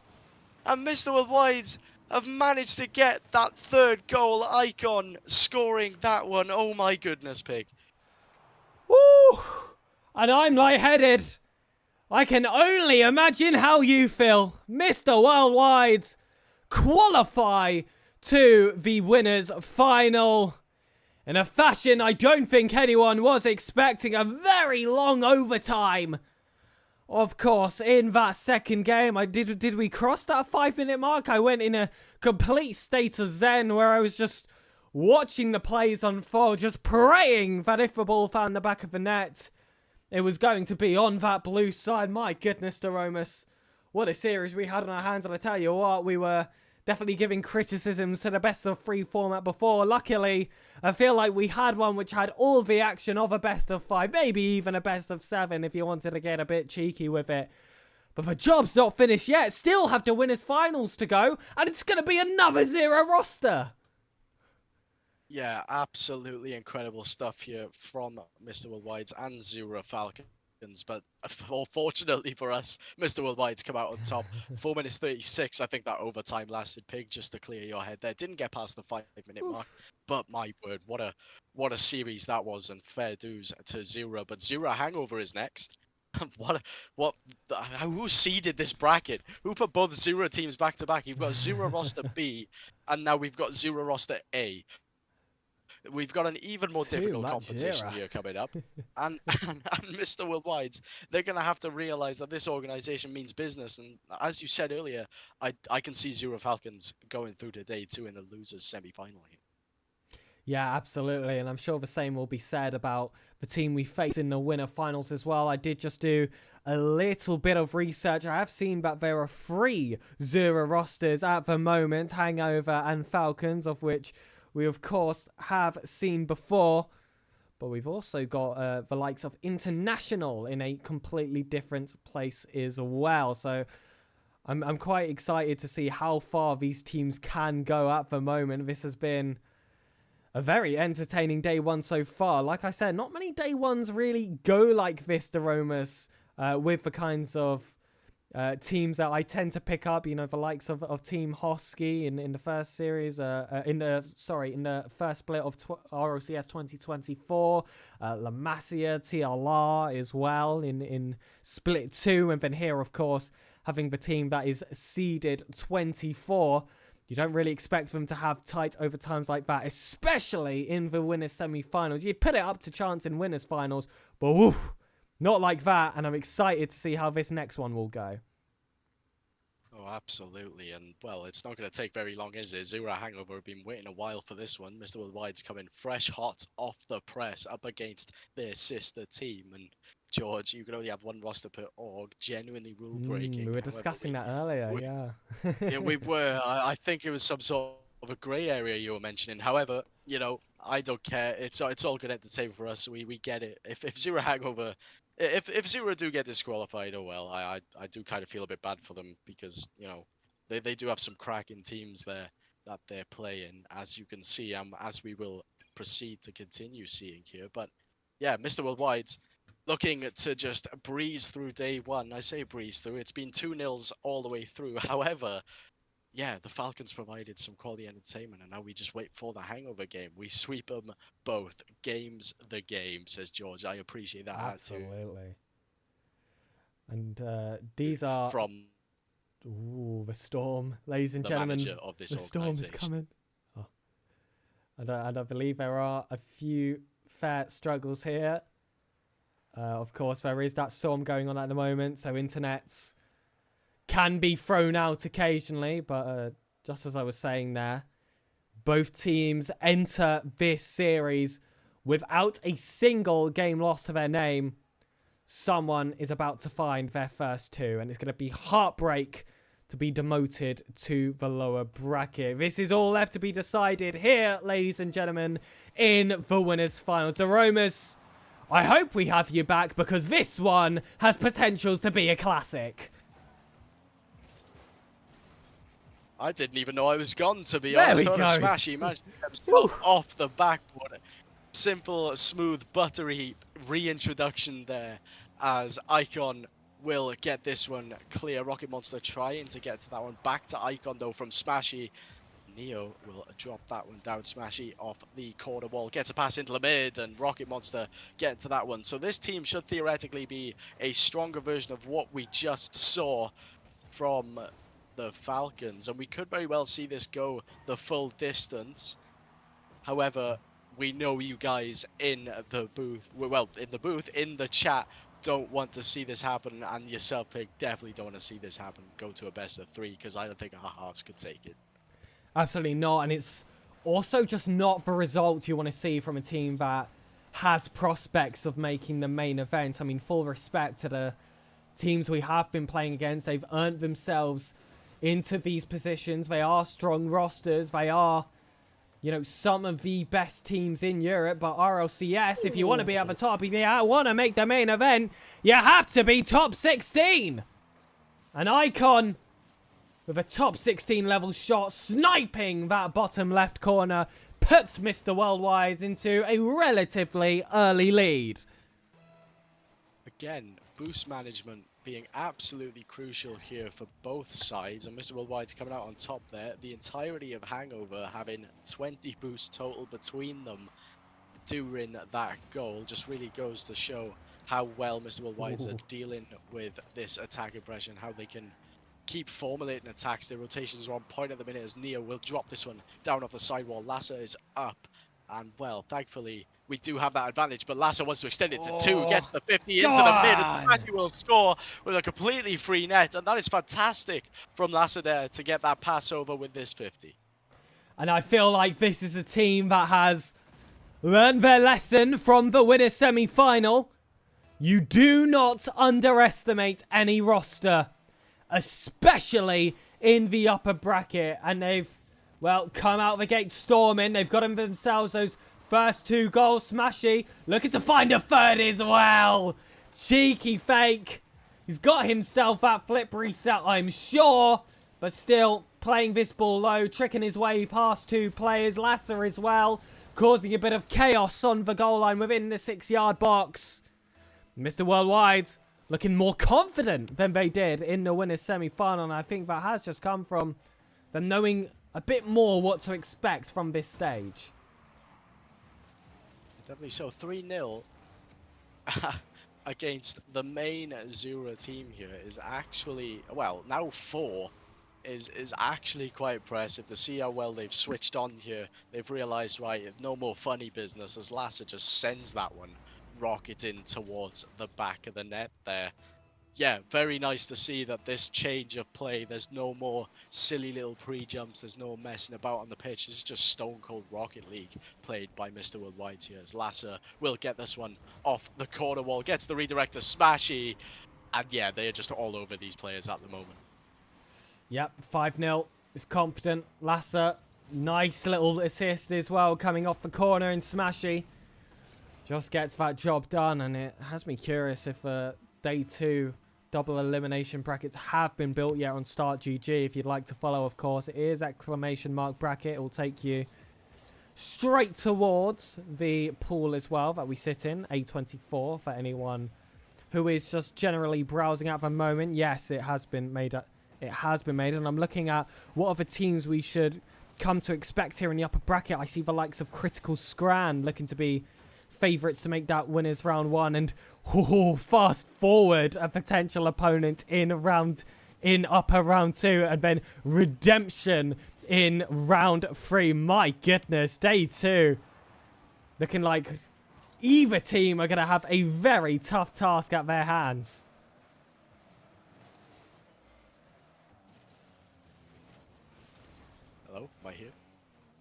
And Mr. Worldwide's have managed to get that third goal. Icon scoring that one. Oh my goodness, Pig. Woo! And I'm lightheaded. I can only imagine how you feel. Mr. Worldwide qualify to the winners final in a fashion I don't think anyone was expecting. A very long overtime. Of course, in that second game, did we cross that 5-minute mark? I went in a complete state of zen where I was just watching the plays unfold, just praying that if the ball found the back of the net, it was going to be on that blue side. My goodness, Doromus. What a series we had on our hands, and I tell you what, we were definitely giving criticisms to the best of 3 format before. Luckily, I feel like we had one which had all the action of a best of 5, maybe even a best of 7 if you wanted to get a bit cheeky with it. But the job's not finished yet. Still have the winners finals to go, and it's going to be another Zero roster. Yeah, absolutely incredible stuff here from Mr. Worldwide's and Zero Falcons. But unfortunately for us, Mr. Worldwide's come out on top. 4 minutes 36. I think that overtime lasted, Pig, just to clear your head there. Didn't get past the 5-minute mark. But my word, what a series that was, and fair dues to Zero. But Zero Hangover is next. Who seeded this bracket? Who put both Zero teams back to back? You've got Zero roster B, and now we've got Zero roster A. We've got an even more difficult competition here coming up. and Mr. Worldwide's, they're going to have to realize that this organization means business. And as you said earlier, I can see Zero Falcons going through to day 2 in the losers semi-final here. Yeah, absolutely. And I'm sure the same will be said about the team we face in the winner finals as well. I did just do a little bit of research. I have seen that there are 3 Zero rosters at the moment, Hangover and Falcons, of which we, of course, have seen before. But we've also got the likes of International in a completely different place as well. So I'm quite excited to see how far these teams can go at the moment. This has been a very entertaining day 1 so far. Like I said, not many day 1s really go like this, Doromus, with the kinds of teams that I tend to pick up, you know, the likes of Team Hosky in the first series, in the first split of RLCS 2024, La Masia, TLR as well in split 2, and then here, of course, having the team that is seeded 24. You don't really expect them to have tight overtimes like that, especially in the winners semi-finals. You'd put it up to chance in winners finals, but woof, not like that, and I'm excited to see how this next one will go. Oh, absolutely. And, well, it's not going to take very long, is it? Zura Hangover have been waiting a while for this one. Mr. Worldwide's coming fresh hot off the press up against their sister team. And, George, you can only have one roster per org. Genuinely rule-breaking. We were discussing that earlier, yeah. Yeah, we were. I think it was some sort of a grey area you were mentioning. However, you know, I don't care. It's all good entertainment for us. We get it. If Zura Hangover, if Zura do get disqualified, oh well. I do kind of feel a bit bad for them because you know they do have some cracking teams there that they're playing, as you can see, as we will proceed to continue seeing here. But yeah, Mr. Worldwide's looking to just breeze through day one. I say breeze through. It's been 2-0 all the way through. However, yeah, the Falcons provided some quality entertainment, and now we just wait for the hangover game. We sweep them both. Game's the game, says George. I appreciate that attitude. Absolutely. And these are... From Ooh, the storm, ladies and gentlemen. manager of this the storm is coming. Oh. And I believe there are a few fair struggles here. Of course, there is that storm going on at the moment, so internets can be thrown out occasionally. But just as I was saying there, both teams enter this series without a single game lost to their name. Someone is about to find their first 2, and it's going to be heartbreak to be demoted to the lower bracket. This is all left to be decided here, ladies and gentlemen, in the winners' finals. The Romas, I hope we have you back, because this one has potentials to be a classic. I didn't even know I was gone, to be honest. What a smash. Imagine off the backboard. Simple, smooth, buttery reintroduction there as Icon will get this one clear. Rocket Monster trying to get to that one. Back to Icon, though, from Smashy. Neo will drop that one down. Smashy off the corner wall. Gets a pass into the mid, and Rocket Monster getting to that one. So this team should theoretically be a stronger version of what we just saw from the Falcons. And we could very well see this go the full distance. However, we know you guys in the booth, well, in the chat, don't want to see this happen, and yourself, Pig, definitely don't want to see this happen. Go to a best of 3, because I don't think our hearts could take it. Absolutely not, and it's also just not the result you want to see from a team that has prospects of making the main event. I mean, full respect to the teams we have been playing against. They've earned themselves into these positions. They are strong rosters. They are, you know, some of the best teams in Europe. But RLCS, if you want to be at the top, if you want to make the main event, you have to be top 16. An Icon with a top 16 level shot, sniping that bottom left corner, puts Mr. Worldwide into a relatively early lead. Again, boost management being absolutely crucial here for both sides, and Mr. Worldwide's coming out on top there. The entirety of Hangover having 20 boosts total between them during that goal just really goes to show how well Mr. Worldwide's are dealing with this attack impression, how they can keep formulating attacks. Their rotations are on point at the minute as Neo will drop this one down off the sidewall. Lassa is up, and well, thankfully we do have that advantage, but Lassa wants to extend it to 2, gets the 50 into the mid, and Smashy will score with a completely free net, and that is fantastic from Lassa there to get that pass over with this 50. And I feel like this is a team that has learned their lesson from the winners semi-final. You do not underestimate any roster, especially in the upper bracket, and they've, well, come out the gate storming. They've got themselves those first 2 goals. Smashy looking to find a third as well. Cheeky fake. He's got himself that flip reset, I'm sure, but still playing this ball low, tricking his way past 2 players. Lassa as well, causing a bit of chaos on the goal line within the 6-yard box. Mr. Worldwide looking more confident than they did in the winners semi-final. And I think that has just come from them knowing a bit more what to expect from this stage. Definitely so. 3-0 against the main Zura team here is actually, well, now 4 is actually quite impressive to see how well they've switched on here. They've realized, right, no more funny business, as Lasser just sends that one rocketing towards the back of the net there. Yeah, very nice to see that this change of play, there's no more silly little pre-jumps, there's no messing about on the pitch. This is just stone cold Rocket League played by Mr. Worldwide here, as Lasser will get this one off the corner wall, gets the redirect to Smashy, and yeah, they're just all over these players at the moment. Yep, 5-0. Is confident. Lasser, nice little assist as well, coming off the corner, and Smashy just gets that job done. And it has me curious if day 2 double elimination brackets have been built yet on Start GG. If you'd like to follow, of course, it is ! bracket. It will take you straight towards the pool as well that we sit in, A24, for anyone who is just generally browsing at the moment. Yes, it has been made. It has been made, and I'm looking at what other teams we should come to expect here in the upper bracket. I see the likes of Critical Scran looking to be favourites to make that winners round 1, and fast forward a potential opponent in upper round 2, and then Redemption in round 3. My goodness, day 2 looking like either team are going to have a very tough task at their hands. Hello, am I here?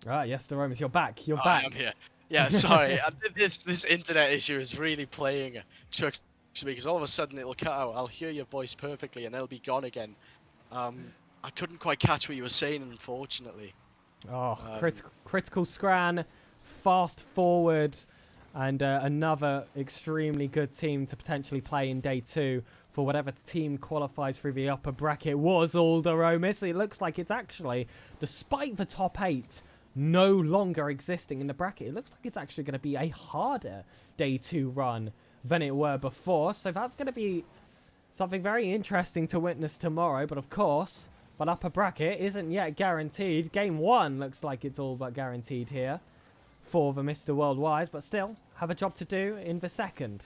Ah, yes, the Romans, you're back. You're back. I am here. Yeah, sorry. This internet issue is really playing tricks to me, because all of a sudden it'll cut out. I'll hear your voice perfectly, and it'll be gone again. I couldn't quite catch what you were saying, unfortunately. Oh, critical Scran, fast forward, and another extremely good team to potentially play in day 2 for whatever team qualifies through the upper bracket was Alderomis. It looks like it's actually, despite the top 8 no longer existing in the bracket, it looks like it's actually going to be a harder day 2 run than it were before. So that's going to be something very interesting to witness tomorrow. But of course, that upper bracket isn't yet guaranteed. Game 1 looks like it's all but guaranteed here for the Mr. Worldwide, but still have a job to do in the second.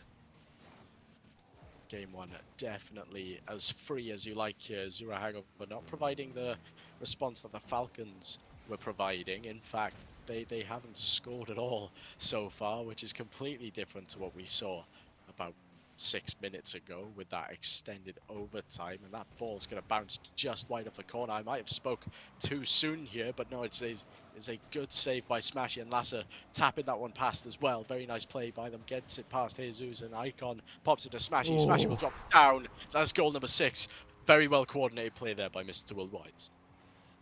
Game 1 definitely as free as you like here. Zura Hangover not providing the response that the Falcons were providing. In fact, they haven't scored at all so far, which is completely different to what we saw about 6 minutes ago with that extended overtime, and that ball's going to bounce just wide off the corner. I might have spoke too soon here, but no, it's a good save by Smashy, and Lasser tapping that one past as well. Very nice play by them, gets it past Jesus, and Icon pops it to Smashy. Ooh. Smashy will drop it down. That's goal number 6. Very well coordinated play there by Mr. Worldwide.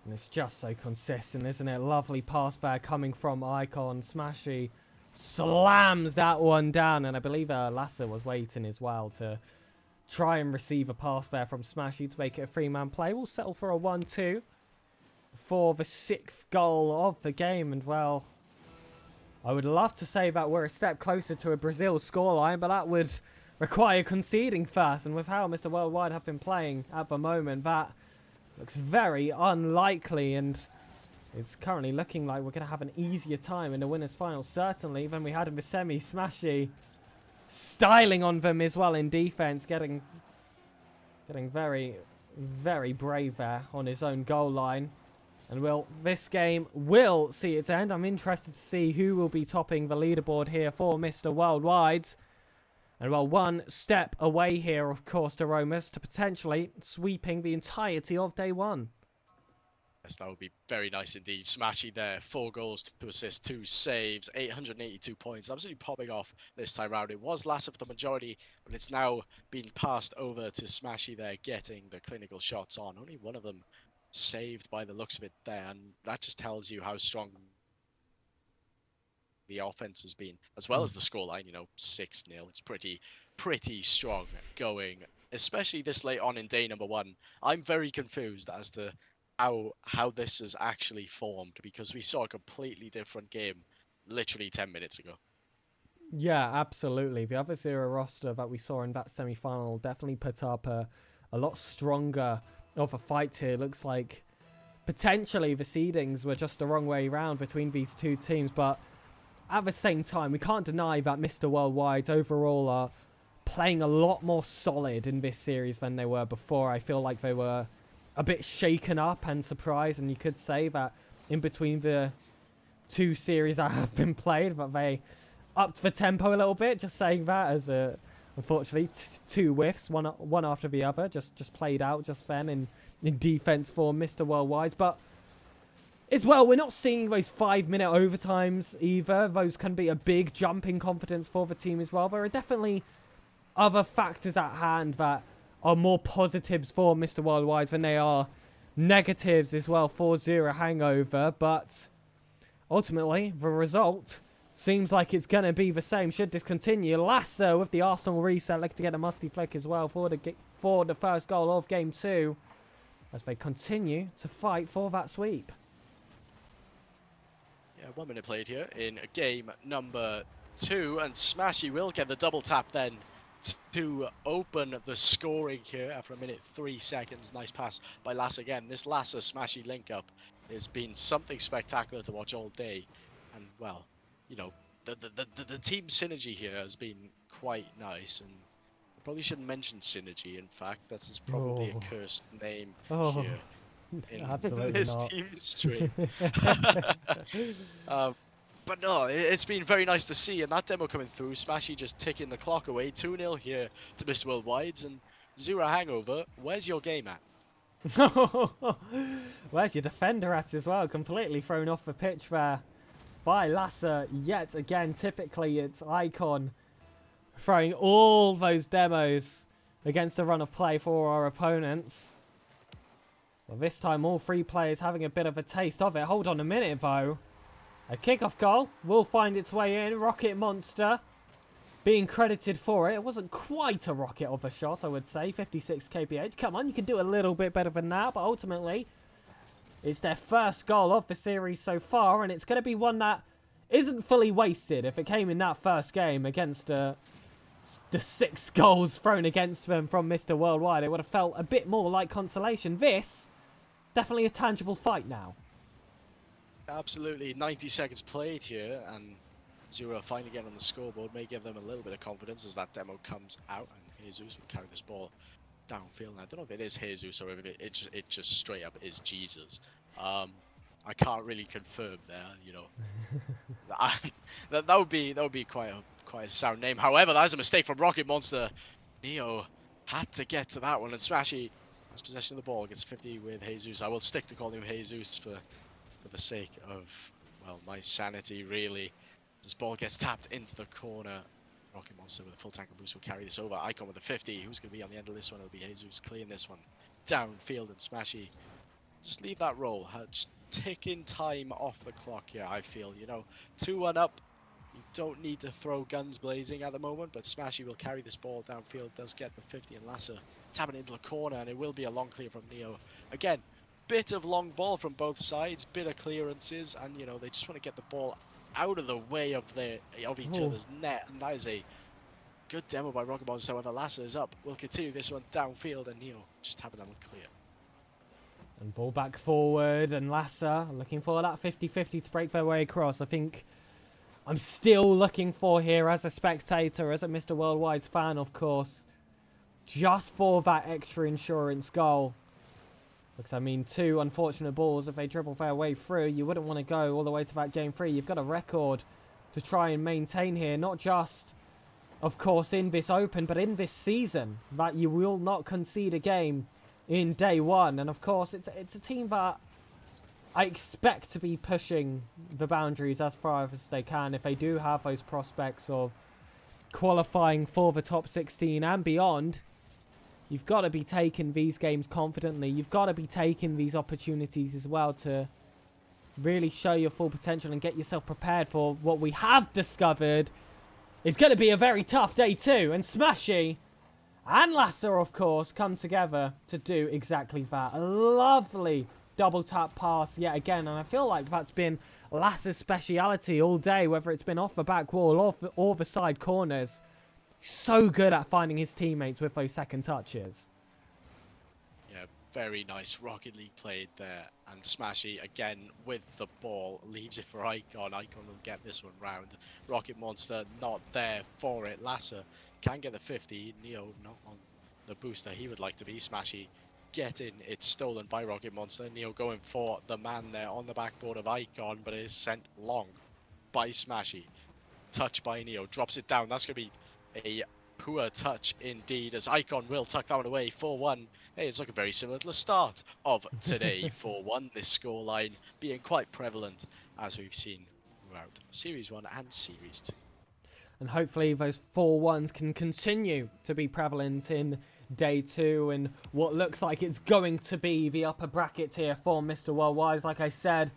And it's just so consistent, isn't it? Lovely pass back coming from Icon. Smashy slams that one down, and I believe Lasser was waiting as well to try and receive a pass there from Smashy to make it a 3-man play. We'll settle for a 1-2 for the 6th goal of the game, and well, I would love to say that we're a step closer to a Brazil scoreline, but that would require conceding first, and with how Mr. Worldwide have been playing at the moment, that looks very unlikely, and it's currently looking like we're going to have an easier time in the winners' final, certainly, than we had in the semi. Smashy styling on them as well in defense, getting very, very brave there on his own goal line. And well, this game will see its end. I'm interested to see who will be topping the leaderboard here for Mr. Worldwide. And well, one step away here, of course, to Romus to potentially sweeping the entirety of day 1. Yes, that would be very nice indeed. Smashy there, 4 goals, 2 assists, 2 saves, 882 points. Absolutely popping off this time round. It was Lasser for the majority, but it's now been passed over to Smashy there, getting the clinical shots on. Only one of them saved by the looks of it there, and that just tells you how strong the offense has been, as well as the scoreline, 6-0. It's pretty strong going, especially this late on in day number 1. I'm very confused as to how this has actually formed, because we saw a completely different game literally 10 minutes ago. Yeah, absolutely. The other Zero roster that we saw in that semi-final definitely put up a lot stronger of a fight here. Looks like potentially the seedings were just the wrong way around between these two teams, but at the same time, we can't deny that Mr. Worldwide overall are playing a lot more solid in this series than they were before. I feel like they were a bit shaken up and surprised, and you could say that in between the two series that have been played, that they upped the tempo a little bit. Just saying that, as unfortunately two whiffs, one after the other, just played out just then in defense for Mr. Worldwide. But as well, we're not seeing those 5-minute overtimes either. Those can be a big jump in confidence for the team as well. There are definitely other factors at hand that are more positives for Mr. Worldwide than they are negatives as well for Zero Hangover. But ultimately, the result seems like it's going to be the same. Should this continue? Lasser with the Arsenal reset, looking to get a musty flick as well for the first goal of Game 2 as they continue to fight for that sweep. Yeah, 1 minute played here in game number 2, and Smashy will get the double tap then to open the scoring here after 1 minute 3 seconds. Nice pass by Lasser again. This Lasser Smashy link up has been something spectacular to watch all day, and well, you know, the team synergy here has been quite nice, and I probably shouldn't mention synergy. In fact, this is probably a cursed name here in this team stream. But no, it's been very nice to see, and that demo coming through, Smashy just ticking the clock away, 2-0 here to Mr. Worldwides, and Zero Hangover, where's your game at? Where's your defender at as well? Completely thrown off the pitch there by Lasser yet again. Typically, it's Icon throwing all those demos against the run of play for our opponents. Well, this time, all three players having a bit of a taste of it. Hold on a minute, though. A kickoff goal will find its way in. Rocket Monster being credited for it. It wasn't quite a rocket of a shot, I would say. 56 kph. Come on, you can do a little bit better than that. But ultimately, it's their first goal of the series so far. And it's going to be one that isn't fully wasted. If it came in that first game against the 6 goals thrown against them from Mr. Worldwide, it would have felt a bit more like consolation. This, definitely a tangible fight now. Absolutely, 90 seconds played here, and Zero finally getting on the scoreboard may give them a little bit of confidence as that demo comes out, and Jesus will carry this ball downfield. And I don't know if it is Jesus or if it just straight up is Jesus. I can't really confirm there, you know. that would be quite a sound name. However, that is a mistake from Rocket Monster. Neo had to get to that one, and Smashy has possession of the ball, gets 50 with Jesus. I will stick to calling him Jesus for the sake of, well, my sanity, really. This ball gets tapped into the corner. Rocket Monster with a full tank of boost will carry this over. Icon with the 50. Who's going to be on the end of this one? It'll be Jesus clearing this one downfield, and Smashy just leave that roll. Just ticking time off the clock here, I feel. You know, 2-1 up. You don't need to throw guns blazing at the moment, but Smashy will carry this ball downfield. Does get the 50, and Lasser tapping into the corner, and it will be a long clear from Neo. Again, bit of long ball from both sides, bit of clearances, and you know, they just want to get the ball out of the way of each other's net, and that is a good demo by Rocket Monster. However, Lasser is up. We'll continue this one downfield, and Neo just having that one clear. And ball back forward, and Lasser looking for that 50-50 to break their way across. I think I'm still looking for here as a spectator, as a Mr. Worldwide's fan, of course, just for that extra insurance goal. Because, I mean, 2 unfortunate balls, if they dribble their way through, you wouldn't want to go all the way to that game 3. You've got a record to try and maintain here, not just, of course, in this Open, but in this season, that you will not concede a game in day 1. And, of course, it's a team that I expect to be pushing the boundaries as far as they can if they do have those prospects of qualifying for the top 16 and beyond. You've got to be taking these games confidently. You've got to be taking these opportunities as well to really show your full potential and get yourself prepared for what we have discovered is going to be a very tough day 2. And Smashy and Lasser, of course, come together to do exactly that. A lovely double tap pass yet again. And I feel like that's been Lasse's speciality all day, whether it's been off the back wall or the side corners. So good at finding his teammates with those second touches. Yeah, very nice Rocket League played there. And Smashy, again, with the ball, leaves it for Icon. Icon will get this one round. Rocket Monster not there for it. Lasser can get the 50. Neo not on the booster he would like to be. Smashy getting it stolen by Rocket Monster. Neo going for the man there on the backboard of Icon, but it is sent long by Smashy. Touch by Neo, drops it down. That's going to be a poor touch indeed, as Icon will tuck that one away. 4-1. Hey, it's looking very similar to the start of today. 4-1, this scoreline being quite prevalent, as we've seen throughout Series 1 and Series 2. And hopefully those 4-1s can continue to be prevalent in day 2 and what looks like it's going to be the upper bracket here for Mr. Worldwide. Like I said,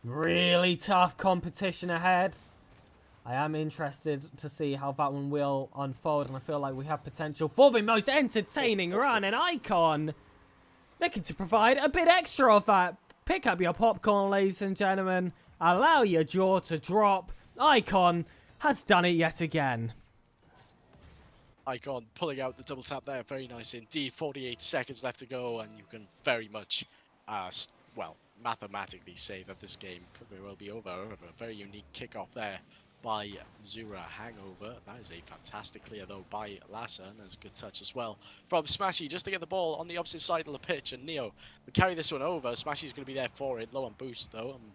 really tough competition ahead. I am interested to see how that one will unfold, and I feel like we have potential for the most entertaining run. And Icon looking to provide a bit extra of that. Pick up your popcorn, ladies and gentlemen. Allow your jaw to drop. Icon has done it yet again. Icon pulling out the double tap there. Very nice indeed. 48 seconds left to go, and you can very much, well, mathematically say that this game could very well be over. A very unique kickoff there by Zura Hangover. That is a fantastic clear though by Lasser, and there's a good touch as well from Smashy just to get the ball on the opposite side of the pitch, and Neo will carry this one over. Smashy's going to be there for it, low on boost though, and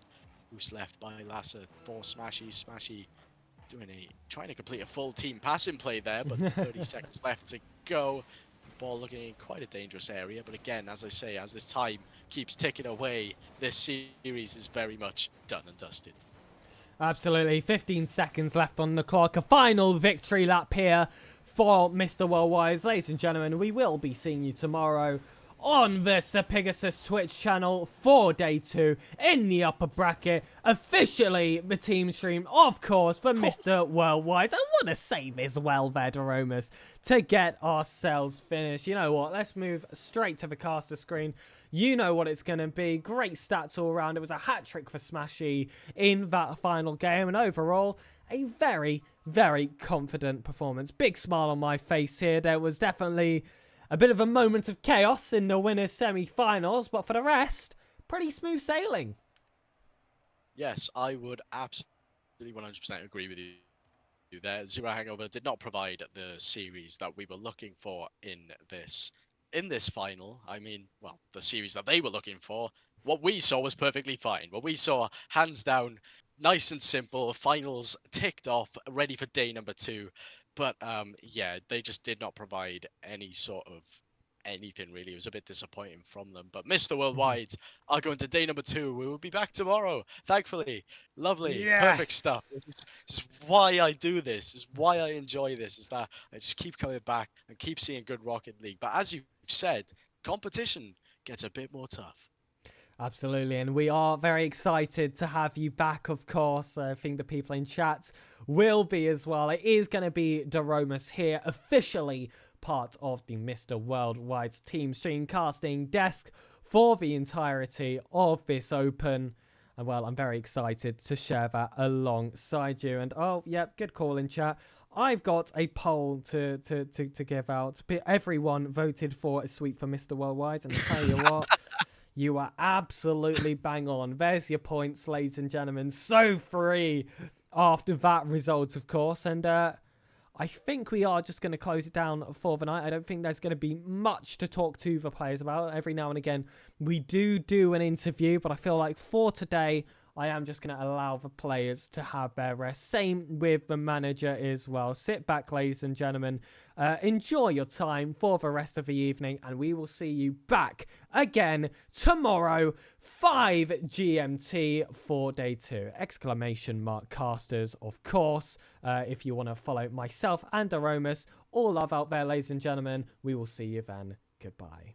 boost left by Lasser for Smashy. Smashy trying to complete a full team passing play there, but 30 seconds left to go. The ball looking in quite a dangerous area, but again, as I say, as this time keeps ticking away, this series is very much done and dusted. Absolutely. 15 seconds left on the clock. A final victory lap here for Mr. Worldwide. Ladies and gentlemen, we will be seeing you tomorrow on the SirPigasus Twitch channel for day 2 in the upper bracket. Officially the team stream, of course, for Mr. Worldwide. I want to save as well there, Daromas, to get ourselves finished. You know what? Let's move straight to the caster screen. You know what it's going to be. Great stats all around. It was a hat-trick for Smashy in that final game. And overall, a very, very confident performance. Big smile on my face here. There was definitely a bit of a moment of chaos in the winners' semi-finals. But for the rest, pretty smooth sailing. Yes, I would absolutely 100% agree with you there. Zero Hangover did not provide the series that we were looking for in this final. I mean, well, the series that they were looking for, what we saw was perfectly fine. What we saw, hands down, nice and simple, finals ticked off, ready for day number 2. But yeah, they just did not provide any sort of anything really. It was a bit disappointing from them. But Mr. Worldwide are going to day number 2. We will be back tomorrow, thankfully. Lovely, Yes. Perfect stuff. This is why I do this. This is why I enjoy this. Is that I just keep coming back and keep seeing good Rocket League. But as you've said, competition gets a bit more tough. Absolutely, and we are very excited to have you back, of course. I think the people in chat will be as well. It is going to be Daromas here, officially part of the Mr. Worldwide team stream casting desk for the entirety of this Open. And well, I'm very excited to share that alongside you. And oh, yep, good call in chat. I've got a poll to give out. Everyone voted for a sweep for Mr. Worldwide, and I tell you what, you are absolutely bang on. There's your points, ladies and gentlemen. So free after that result, of course. And I think we are just going to close it down for the night. I don't think there's going to be much to talk to the players about. Every now and again, we do an interview, but I feel like for today, I am just going to allow the players to have their rest. Same with the manager as well. Sit back, ladies and gentlemen. Enjoy your time for the rest of the evening, and we will see you back again tomorrow, 5 GMT for day 2. Exclamation mark casters, of course. If you want to follow myself and Aromas, all love out there, ladies and gentlemen. We will see you then. Goodbye.